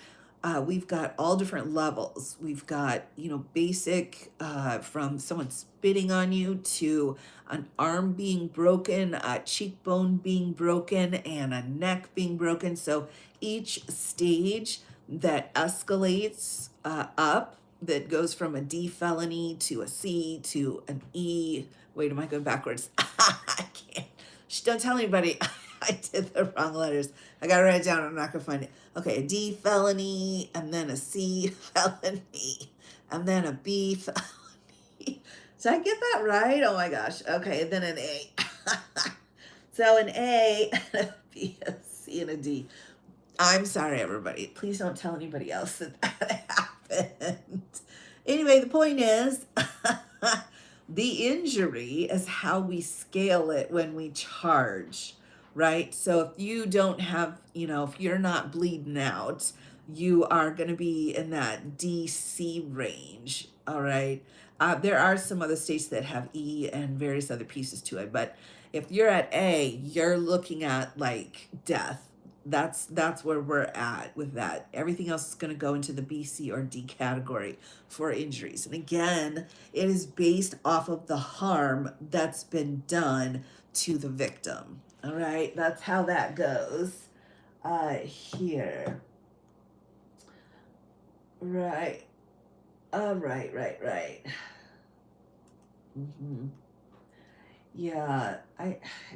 we've got all different levels. We've got, you know, basic from someone spitting on you to an arm being broken, a cheekbone being broken, and a neck being broken. So each stage that escalates up, that goes from a D felony to a C to an E. Wait, am I going backwards? I can't. Shh, don't tell anybody. I did the wrong letters. I got to write it down. I'm not going to find it. Okay, a D felony, and then a C felony, and then a B felony. Did I get that right? Oh my gosh. Okay, and then an A. So an A, and a B, a C, and a D. I'm sorry, everybody. Please don't tell anybody else that that happened. Anyway, the point is, the injury is how we scale it when we charge, right? So if you don't have, you know, if you're not bleeding out, you are going to be in that DC range, all right? There are some other states that have E and various other pieces to it, but if you're at A, you're looking at like death. That's where we're at with that. Everything else is going to go into the B, C, or D category for injuries. And again, it is based off of the harm that's been done to the victim. All right, that's how that goes here. Right. Right. Yeah,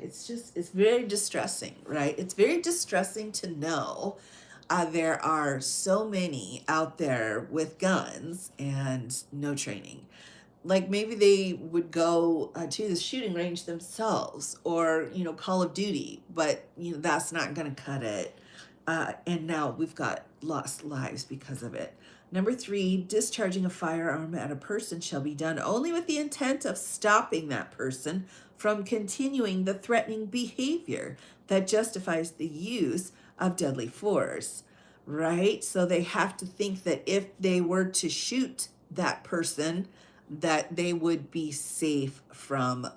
it's very distressing, right? It's very distressing to know there are so many out there with guns and no training. Like maybe they would go to the shooting range themselves or, you know, Call of Duty, but, you know, that's not going to cut it. And now we've got lost lives because of it. Number 3, discharging a firearm at a person shall be done only with the intent of stopping that person from continuing the threatening behavior that justifies the use of deadly force, right? So they have to think that if they were to shoot that person, that they would be safe from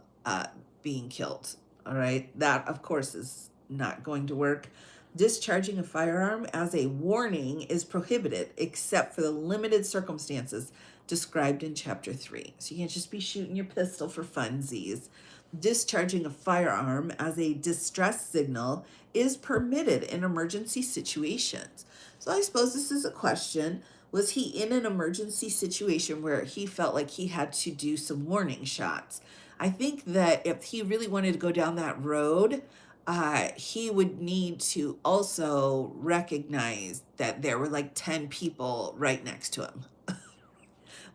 being killed, all right? That, of course, is not going to work. Discharging a firearm as a warning is prohibited except for the limited circumstances described in Chapter 3. So you can't just be shooting your pistol for funsies. Discharging a firearm as a distress signal is permitted in emergency situations. So I suppose this is a question. Was he in an emergency situation where he felt like he had to do some warning shots? I think that if he really wanted to go down that road, he would need to also recognize that there were like 10 people right next to him.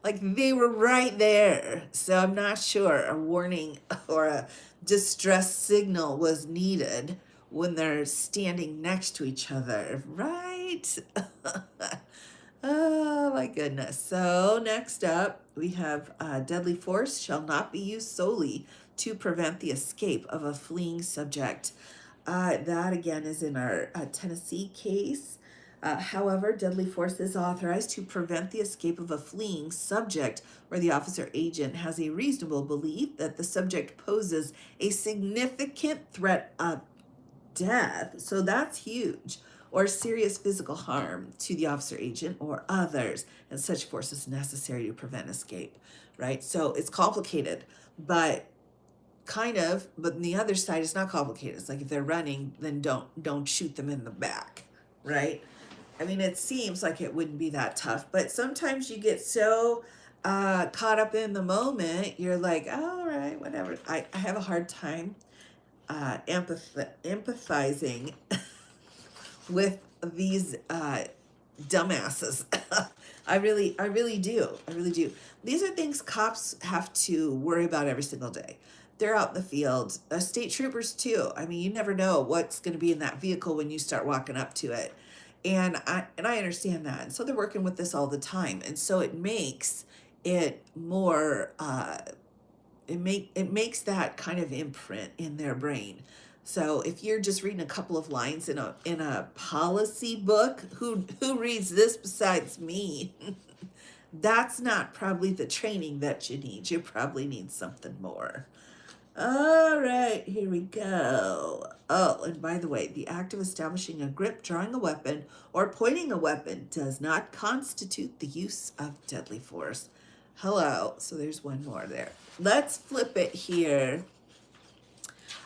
Like they were right there. So I'm not sure a warning or a distress signal was needed when they're standing next to each other, right? Oh my goodness. So next up, we have deadly force shall not be used solely to prevent the escape of a fleeing subject. That again is in our Tennessee case. However, deadly force is authorized to prevent the escape of a fleeing subject where the officer agent has a reasonable belief that the subject poses a significant threat of death. So that's huge. Or serious physical harm to the officer agent or others, and such force is necessary to prevent escape, right? So it's complicated, but but on the other side, it's not complicated. It's like if they're running, then don't shoot them in the back, right? I mean, it seems like it wouldn't be that tough, but sometimes you get so caught up in the moment, you're like, all right, whatever. I have a hard time empathizing with these dumbasses. I really do. I really do. These are things cops have to worry about every single day. They're out in the field. State troopers too. I mean, you never know what's going to be in that vehicle when you start walking up to it. And I understand that. And so they're working with this all the time. And so it makes it more it makes that kind of imprint in their brain. So if you're just reading a couple of lines in a policy book, who reads this besides me? That's not probably the training that you need. You probably need something more. All right, here we go. Oh, and by the way, the act of establishing a grip, drawing a weapon, or pointing a weapon does not constitute the use of deadly force. Hello. So there's one more there. Let's flip it here.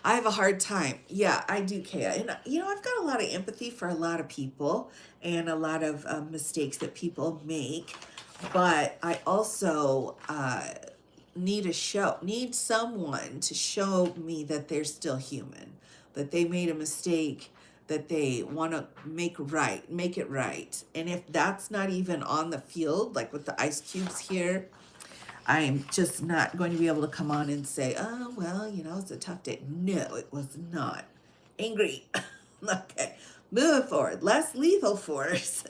I have a hard time. Yeah, I do, Kaya. And, I've got a lot of empathy for a lot of people and a lot of mistakes that people make. But I also need someone to show me that they're still human, that they made a mistake, that they want to make it right. And if that's not even on the field, like with the ice cubes here, I'm just not going to be able to come on and say, oh, well, it's a tough day. No, it was not. Angry. Okay, moving forward. Less lethal force.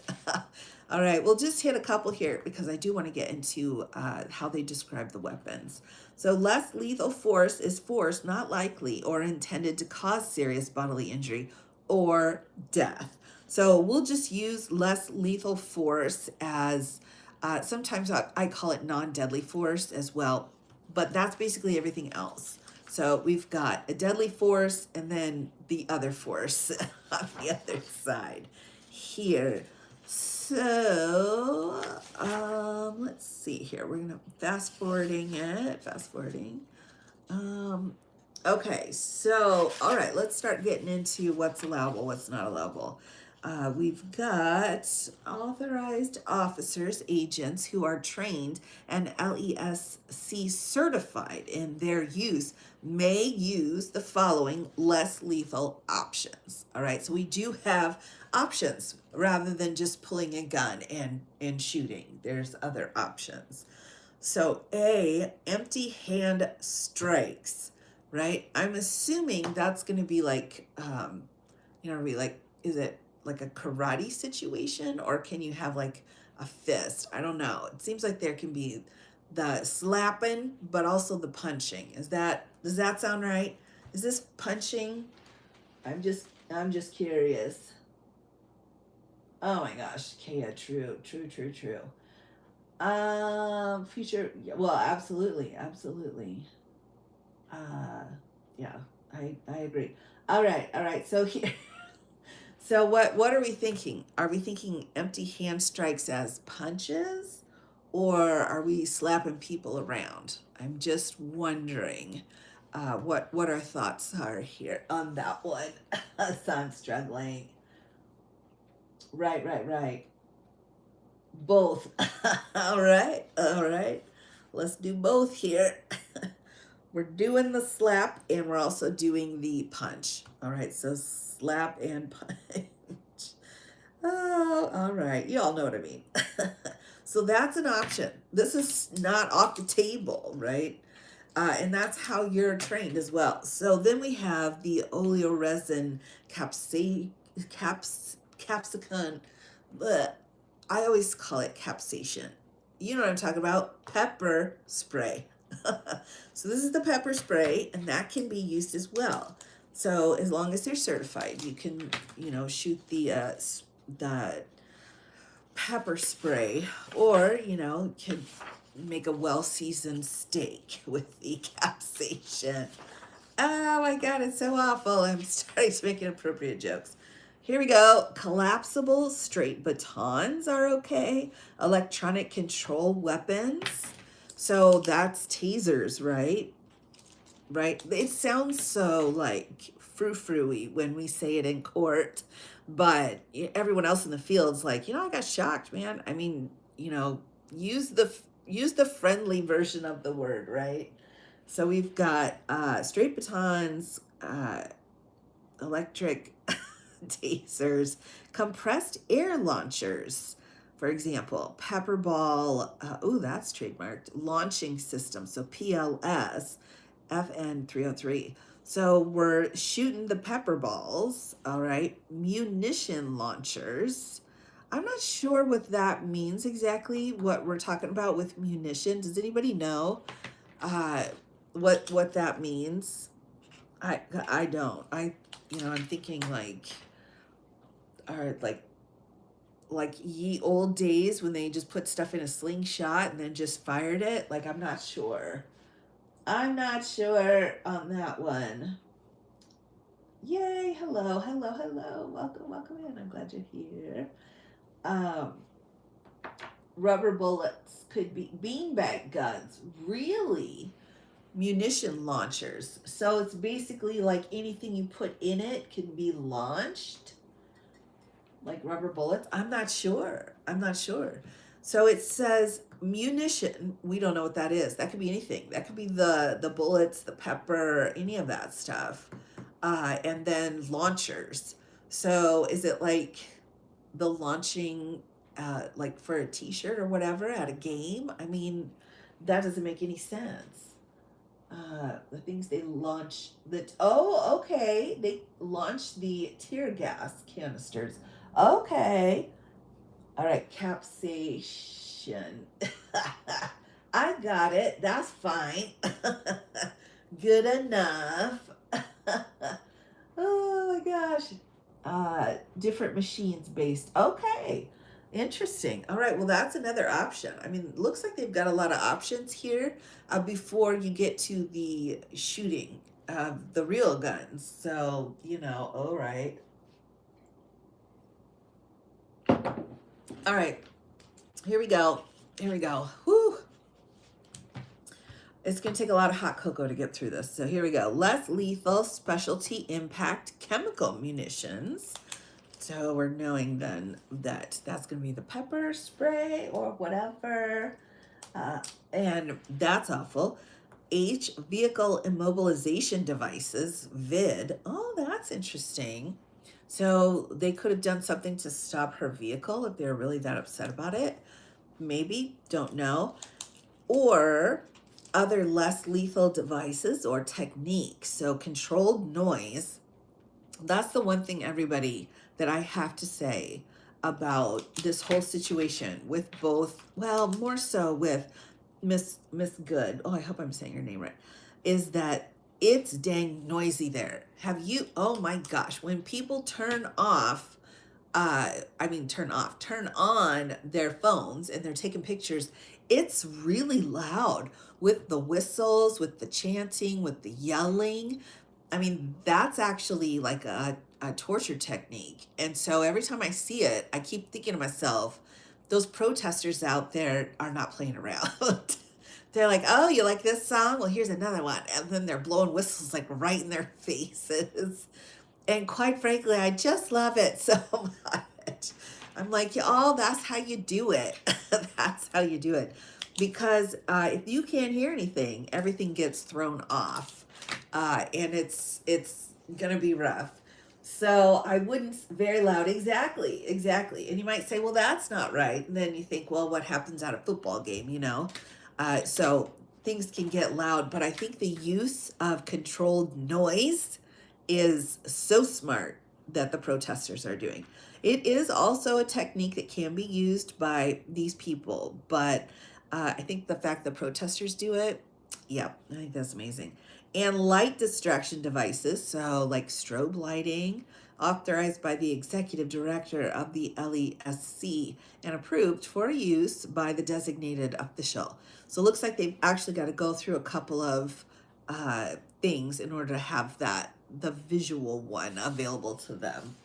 All right, we'll just hit a couple here because I do want to get into how they describe the weapons. So less lethal force is force not likely or intended to cause serious bodily injury or death. So we'll just use less lethal force as sometimes I call it non-deadly force as well, but that's basically everything else. So we've got a deadly force and then the other force on the other side here. So let's see here. We're gonna fast forwarding. Okay, so all right, let's start getting into what's allowable, what's not allowable. We've got authorized officers, agents who are trained and LESC certified in their use may use the following less lethal options. All right, so we do have options rather than just pulling a gun and shooting. There's other options. So A, empty hand strikes, right? I'm assuming that's going to be like, is it like a karate situation, or can you have like a fist. I don't know. It seems like there can be the slapping, but also the punching. Does that sound right? Is this punching? I'm just curious. Oh my gosh, Kaya, true, true, true, true. Future, yeah, well, absolutely, absolutely. Uh, yeah, I agree. All right. So here, so what are we thinking? Are we thinking empty hand strikes as punches, or are we slapping people around? I'm just wondering, what our thoughts are here on that one. So I'm struggling. Right. Both. All right, all right. Let's do both here. We're doing the slap and we're also doing the punch. All right, so slap and punch. Oh, all right. You all know what I mean. So that's an option. This is not off the table, right? And that's how you're trained as well. So then we have the oleoresin capsicum. But I always call it capsation. You know what I'm talking about? Pepper spray. So this is the pepper spray, and that can be used as well. So as long as they're certified, you can, shoot the pepper spray, or can make a well-seasoned steak with the capsation. Oh my god, it's so awful. I'm starting to make inappropriate jokes. Here we go. Collapsible straight batons are okay. Electronic control weapons. So that's tasers, right? Right? It sounds so like frou-frou-y when we say it in court, but everyone else in the field's like, I got shocked, man. I mean, use the friendly version of the word, right? So we've got straight batons, electric tasers, compressed air launchers, for example, pepper ball. That's trademarked. Launching system. So PLS, FN 303. So we're shooting the pepper balls. All right. Munition launchers. I'm not sure what that means exactly, what we're talking about with munition. Does anybody know what that means? I don't. I'm thinking like, are like ye old days when they just put stuff in a slingshot and then just fired it. Like, I'm not sure. I'm not sure on that one. Yay! Hello. Welcome in. I'm glad you're here. Um, Rubber bullets could be beanbag guns. Really? Munition launchers. So it's basically like anything you put in it can be launched, like rubber bullets. I'm not sure. So it says munition. We don't know what that is. That could be anything. That could be the bullets, the pepper, any of that stuff. And then launchers. So is it like the launching, like for a T-shirt or whatever at a game? I mean, that doesn't make any sense. The things they launch okay, they launch the tear gas canisters. Okay, all right, capsation. I got it. That's fine. Good enough. Oh my gosh. Different machines based. Okay. Interesting. All right. Well, that's another option. I mean, it looks like they've got a lot of options here before you get to the shooting of the real guns. So, all right. All right. Here we go. Whew. It's going to take a lot of hot cocoa to get through this. So here we go. Less lethal specialty impact chemical munitions. So we're knowing then that that's going to be the pepper spray or whatever. And that's awful. H, vehicle immobilization devices, VID. Oh, that's interesting. So they could have done something to stop her vehicle if they're really that upset about it. Maybe, don't know. Or other less lethal devices or techniques. So controlled noise. That's the one thing, everybody, that I have to say. about this whole situation with both, well, more so with Miss Good. Oh, I hope I'm saying her name right. Is that it's dang noisy there. Have you, oh my gosh, when people turn on their phones and they're taking pictures, it's really loud with the whistles, with the chanting, with the yelling. I mean, that's actually like a torture technique. And so every time I see it, I keep thinking to myself, those protesters out there are not playing around. They're like, oh, you like this song? Well, here's another one. And then they're blowing whistles like right in their faces. And quite frankly, I just love it so much. I'm like, y'all, that's how you do it. That's how you do it. Because if you can't hear anything, everything gets thrown off. And it's gonna be rough. So I wouldn't very loud. Exactly, exactly. And you might say, well, that's not right. And then you think, well, what happens at a football game, you know? So things can get loud, but I think the use of controlled noise is so smart that the protesters are doing. It is also a technique that can be used by these people, but I think the fact that protesters do it, yeah, I think that's amazing. And light distraction devices, so like strobe lighting, authorized by the executive director of the LESC and approved for use by the designated official. So it looks like they've actually got to go through a couple of things in order to have the visual one available to them.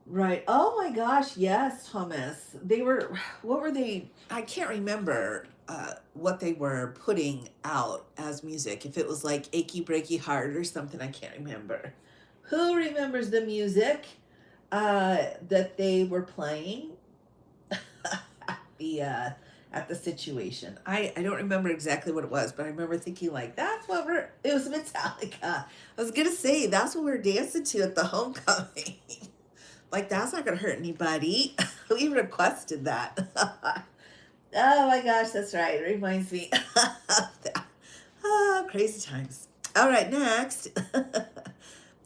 Right. Oh my gosh, yes, Thomas. What were they? I can't remember what they were putting out as music. If it was like Achy Breaky Heart or something, I can't remember. Who remembers the music that they were playing the at the situation? I don't remember exactly what it was, but I remember thinking like, it was Metallica. I was gonna say that's what we're dancing to at the homecoming. Like, that's not gonna hurt anybody. We requested that. Oh my gosh, that's right. It reminds me of that. Oh, crazy times. All right, next.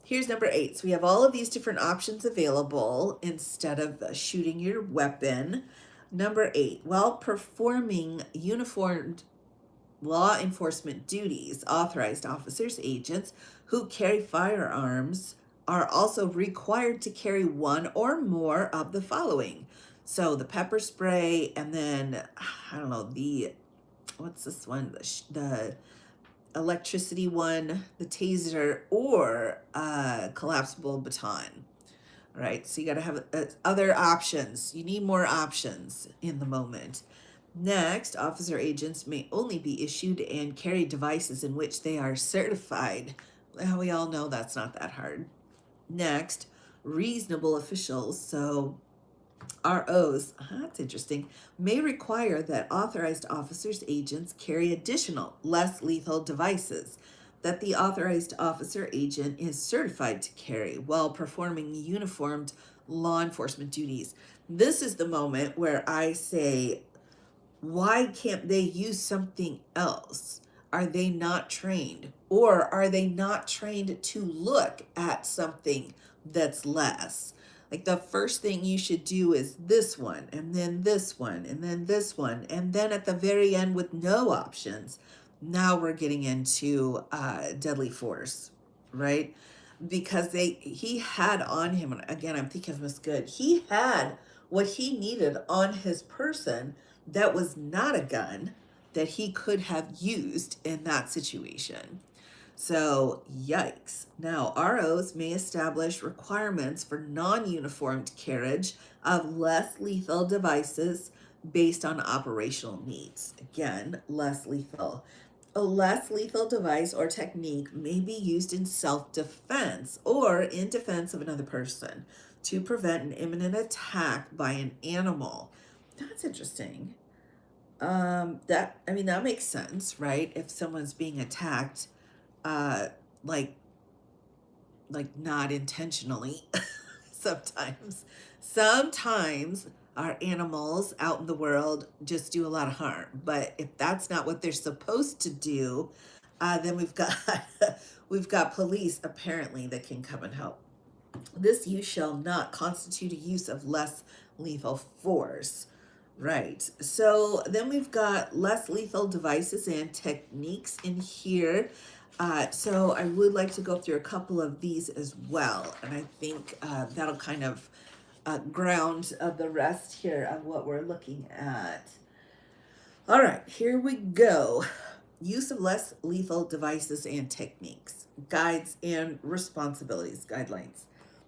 Here's number 8. So we have all of these different options available instead of shooting your weapon. Number 8, while performing uniformed law enforcement duties, authorized officers, agents who carry firearms are also required to carry one or more of the following. So the pepper spray, and then, I don't know, what's this one? The electricity one, the taser, or collapsible baton. All right, so you got to have other options. You need more options in the moment. Next, officer agents may only be issued and carry devices in which they are certified. Well, we all know that's not that hard. Next, reasonable officials, so ROs, that's interesting, may require that authorized officers' agents carry additional, less lethal devices that the authorized officer agent is certified to carry while performing uniformed law enforcement duties. This is the moment where I say, why can't they use something else? Are they not trained? Or are they not trained to look at something that's less? Like the first thing you should do is this one, and then this one, and then this one, and then at the very end with no options. Now we're getting into deadly force, right? Because he had on him, and again, I'm thinking of Miss Good, he had what he needed on his person that was not a gun that he could have used in that situation. So, yikes. Now, ROs may establish requirements for non uniformed carriage of less lethal devices based on operational needs. Again, less lethal. A less lethal device or technique may be used in self defense or in defense of another person to prevent an imminent attack by an animal. That's interesting. That makes sense, right? If someone's being attacked, uh, like not intentionally, sometimes. Sometimes our animals out in the world just do a lot of harm. But if that's not what they're supposed to do, then we've got we've got police apparently that can come and help. This use shall not constitute a use of less lethal force. Right. So then we've got less lethal devices and techniques in here. So I would like to go through a couple of these as well. And I think that'll kind of ground the rest here of what we're looking at. All right, here we go. Use of less lethal devices and techniques, guides and responsibilities, guidelines.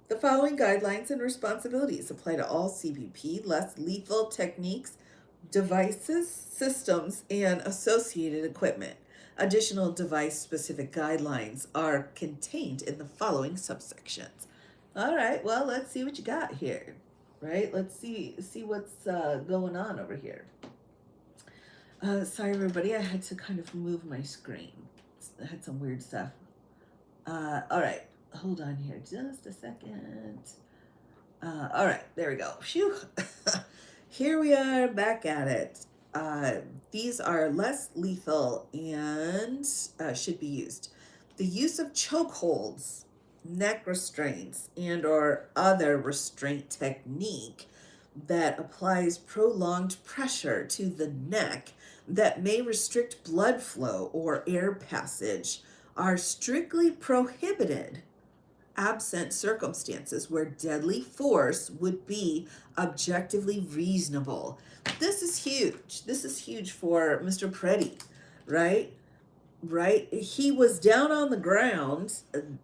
The following guidelines and responsibilities apply to all CBP less lethal techniques, devices, systems, and associated equipment. Additional device specific guidelines are contained in the following subsections. All right, well, let's see what you got here, right? Let's see what's going on over here. Sorry, everybody, I had to kind of move my screen. I had some weird stuff. All right, hold on here just a second. All right, there we go. Phew. Here we are back at it. These are less lethal and should be used. The use of chokeholds, neck restraints, and or other restraint technique that applies prolonged pressure to the neck that may restrict blood flow or air passage are strictly prohibited absent circumstances where deadly force would be objectively reasonable. This is huge. This is huge for Mr. Preddy, right? Right? He was down on the ground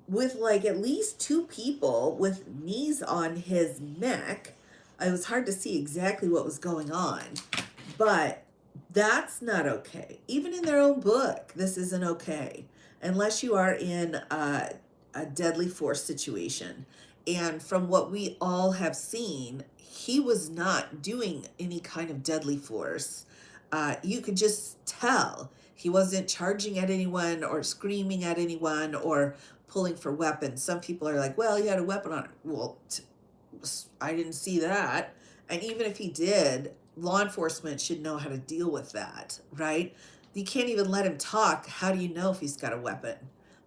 with like at least two people with knees on his neck. It was hard to see exactly what was going on, but that's not okay. Even in their own book, this isn't okay unless you are in a deadly force situation. And from what we all have seen, he was not doing any kind of deadly force. You could just tell he wasn't charging at anyone or screaming at anyone or pulling for weapons. Some people are like, well, he had a weapon on him. Well, I didn't see that. And even if he did, law enforcement should know how to deal with that, right? You can't even let him talk. How do you know if he's got a weapon?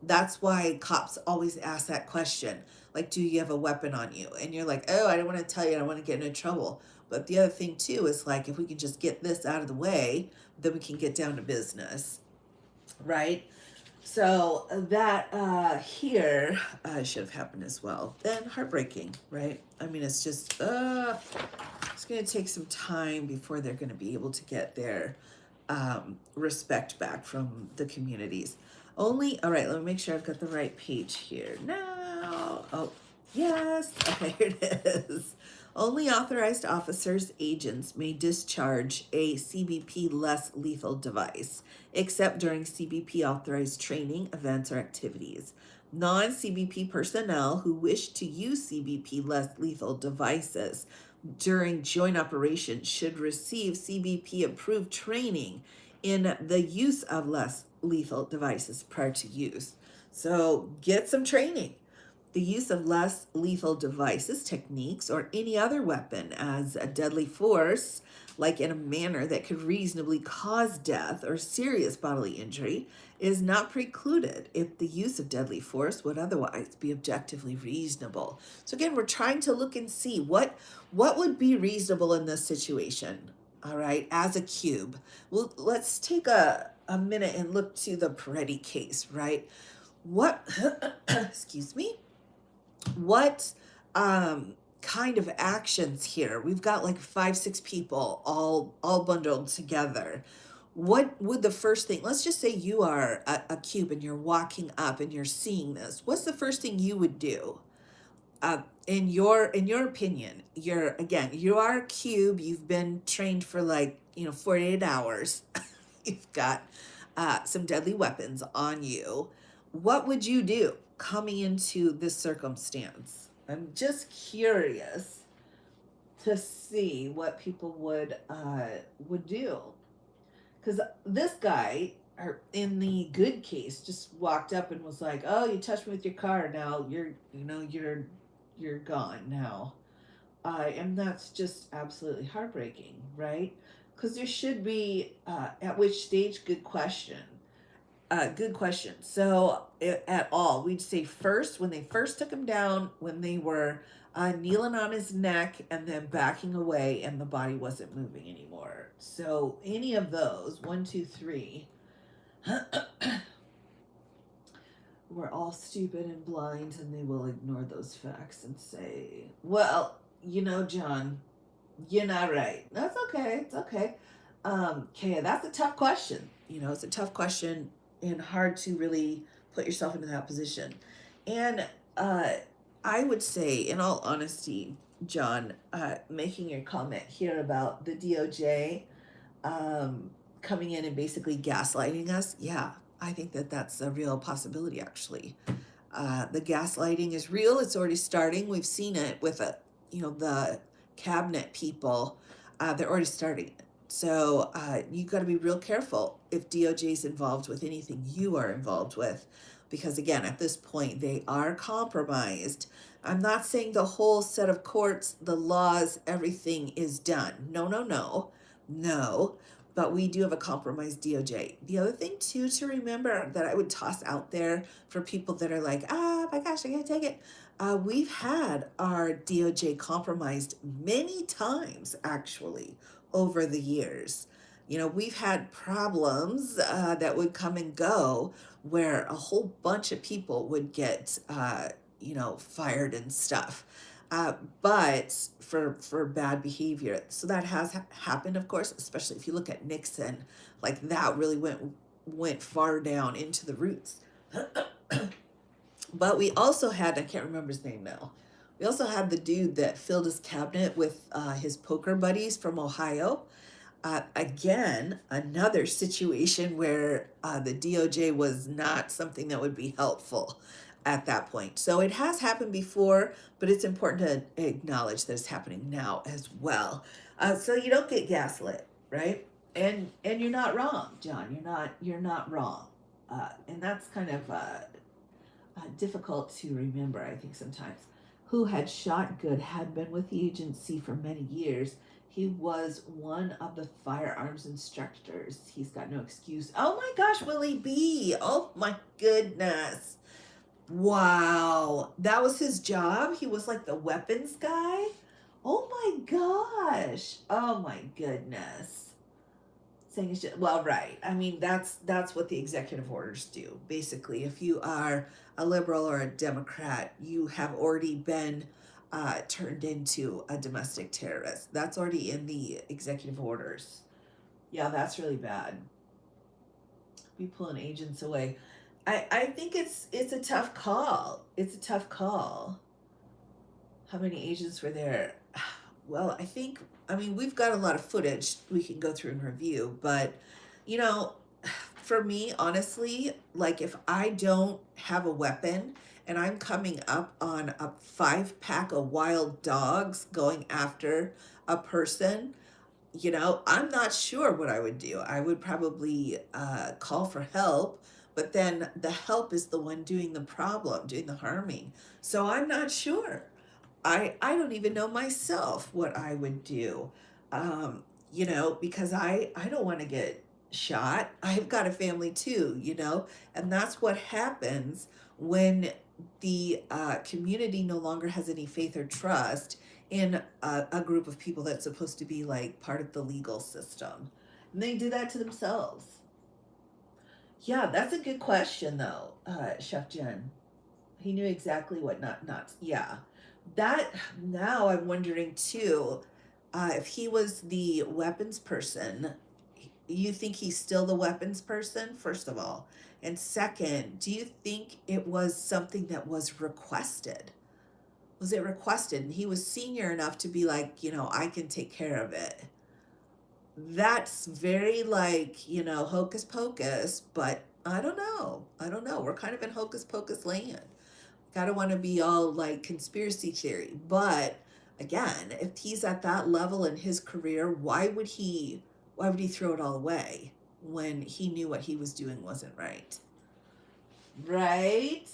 That's why cops always ask that question. Like, do you have a weapon on you? And you're like, oh, I don't want to tell you. I don't want to get into trouble. But the other thing, too, is like, if we can just get this out of the way, then we can get down to business, right? So that here should have happened as well. Then heartbreaking, right? I mean, it's just, it's going to take some time before they're going to be able to get their respect back from the communities. Only, all right, let me make sure I've got the right page here now. Oh, yes. Okay, here it is. Only authorized officers, agents may discharge a CBP less lethal device, except during CBP authorized training, events, or activities. Non-CBP personnel who wish to use CBP less lethal devices during joint operations should receive CBP approved training in the use of less lethal devices prior to use. So get some training. The use of less lethal devices, techniques, or any other weapon as a deadly force, like in a manner that could reasonably cause death or serious bodily injury, is not precluded if the use of deadly force would otherwise be objectively reasonable. So again, we're trying to look and see what would be reasonable in this situation. All right, as a cube. Well, let's take a minute and look to the Peretti case, right? What, excuse me, what kind of actions here? We've got like 5-6 people all bundled together. What would the first thing, let's just say you are a cube and you're walking up and you're seeing this. What's the first thing you would do? In your opinion, you are a cube, you've been trained for 48 hours. You've got some deadly weapons on you. What would you do coming into this circumstance? I'm just curious to see what people would do, because this guy, or in the good case, just walked up and was like, "Oh, you touched me with your car. Now you're gone now." And that's just absolutely heartbreaking, right? Because there should be, at which stage, good question. Good question. So, at all, we'd say first, when they first took him down, when they were kneeling on his neck and then backing away, and the body wasn't moving anymore. So, any of those, one, two, three, we're all stupid and blind, and they will ignore those facts and say, well, John, you're not right. That's okay. It's okay. Okay, that's a tough question. It's a tough question and hard to really put yourself into that position. And uh, I would say, in all honesty, John, making your comment here about the DOJ coming in and basically gaslighting us, yeah, I think that that's a real possibility, actually. The gaslighting is real. It's already starting. We've seen it with the cabinet people. They're already starting it. So you got to be real careful if DOJ is involved with anything you are involved with, because again, at this point, they are compromised. I'm not saying the whole set of courts, the laws, everything is done. No, no, no, no. But we do have a compromised DOJ. The other thing too to remember that I would toss out there for people that are like, my gosh, I can't take it. We've had our DOJ compromised many times, actually, over the years. We've had problems that would come and go where a whole bunch of people would get, fired and stuff. Uh, but for bad behavior, so that has happened, of course, especially if you look at Nixon, like that really went far down into the roots. But we also had, I can't remember his name now. We also had the dude that filled his cabinet with his poker buddies from Ohio. Again, another situation where the DOJ was not something that would be helpful at that point. So it has happened before, but it's important to acknowledge that it's happening now as well. So you don't get gaslit, right? And you're not wrong, John. You're not wrong. And that's kind of difficult to remember, I think, sometimes. Who had shot good, had been with the agency for many years. He was one of the firearms instructors. He's got no excuse. Oh my gosh, Willie B. Oh my goodness. Wow. That was his job? He was like the weapons guy? Oh my gosh. Oh my goodness. Saying it's just, well, right. I mean, that's what the executive orders do. Basically, if you are a liberal or a Democrat, you have already been turned into a domestic terrorist. That's already in the executive orders. Yeah, that's really bad. Be pulling agents away. I think it's a tough call. It's a tough call. How many agents were there? Well, I mean, we've got a lot of footage we can go through and review, but you know, for me, honestly, like if I don't have a weapon and I'm coming up on a 5 pack of wild dogs going after a person, I'm not sure what I would do. I would probably call for help, but then the help is the one doing the problem, doing the harming. So I'm not sure. I don't even know myself what I would do. Because I don't want to get shot. I've got a family too, and that's what happens when the community no longer has any faith or trust in a group of people that's supposed to be like part of the legal system. And they do that to themselves. Yeah, that's a good question though, Chef Jen. He knew exactly what not. Yeah, that now I'm wondering too, if he was the weapons person, you think he's still the weapons person, first of all? And second, do you think it was something that was requested? Was it requested? And he was senior enough to be like, I can take care of it. That's very like, hocus pocus, but I don't know. I don't know. We're kind of in hocus pocus land. Gotta want to be all like conspiracy theory. But again, if he's at that level in his career, why would he throw it all away when he knew what he was doing wasn't right? Right?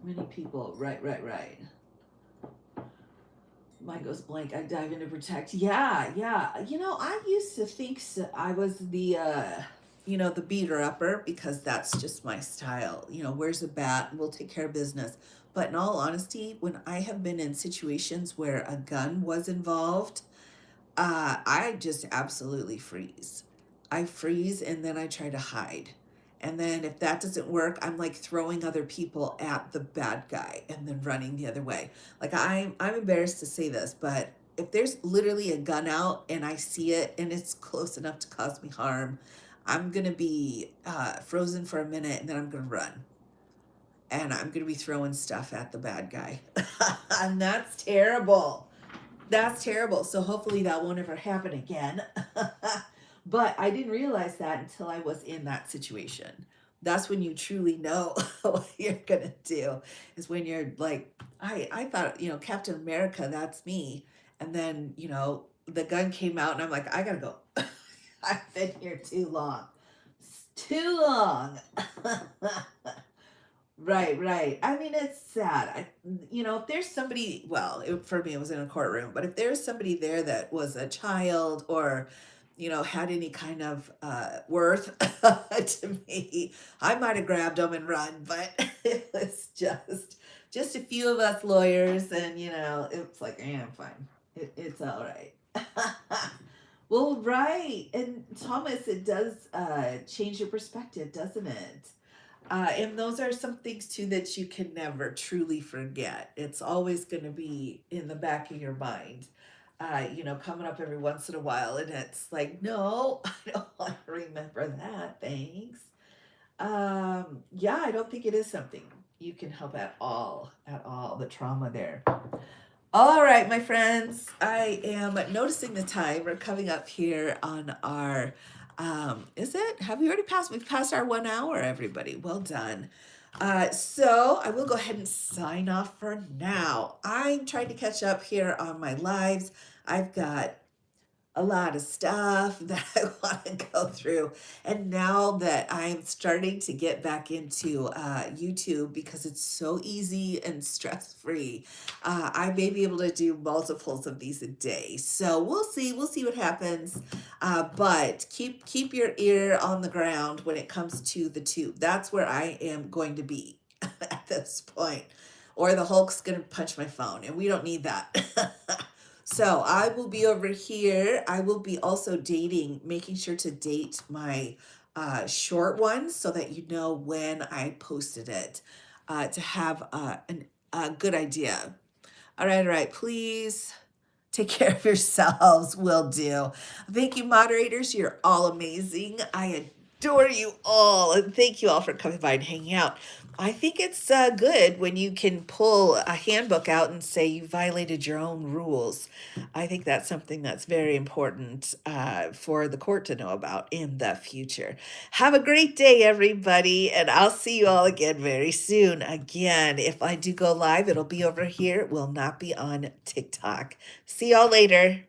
Many people, right. Mine goes blank. I dive into protect. Yeah. I used to think so. I was the the beater upper because that's just my style. Where's a bat? We'll take care of business. But in all honesty, when I have been in situations where a gun was involved, I just absolutely freeze. I freeze and then I try to hide. And then if that doesn't work, I'm like throwing other people at the bad guy and then running the other way. Like I'm embarrassed to say this, but if there's literally a gun out and I see it and it's close enough to cause me harm, I'm gonna be frozen for a minute and then I'm gonna run. And I'm gonna be throwing stuff at the bad guy. And that's terrible. That's terrible. So hopefully that won't ever happen again. But I didn't realize that until I was in that situation. That's when you truly know what you're gonna do, is when you're like, I thought, Captain America, that's me. And then, the gun came out and I'm like, I gotta go. I've been here too long. It's too long. Right, right. I mean, it's sad. If there's somebody, well, for me, it was in a courtroom, but if there's somebody there that was a child or, had any kind of worth to me, I might have grabbed them and run, but it was just a few of us lawyers, and it's like, I'm fine. It's all right. Well, right. And Thomas, it does change your perspective, doesn't it? And those are some things too that you can never truly forget. It's always going to be in the back of your mind, coming up every once in a while. And it's like, no, I don't want to remember that. Thanks. Yeah, I don't think it is something you can help at all, the trauma there. All right, my friends, I am noticing the time. We're coming up here on our, is it? Have we already passed? We've passed our 1 hour, everybody. Well done. So I will go ahead and sign off for now. I'm trying to catch up here on my lives. I've got a lot of stuff that I want to go through. And now that I'm starting to get back into YouTube because it's so easy and stress free, I may be able to do multiples of these a day. So we'll see. We'll see what happens. But keep your ear on the ground when it comes to the tube. That's where I am going to be at this point. Or the Hulk's going to punch my phone, and we don't need that. So I will be over here. I will be also making sure to date my short ones so that you know when I posted it to have a good idea. All right. Please take care of yourselves. Will do. Thank you, moderators. You're all amazing. I adore you all. And thank you all for coming by and hanging out. I think it's good when you can pull a handbook out and say you violated your own rules. I think that's something that's very important for the court to know about in the future. Have a great day, everybody, and I'll see you all again very soon. Again, if I do go live, it'll be over here. It will not be on TikTok. See y'all later.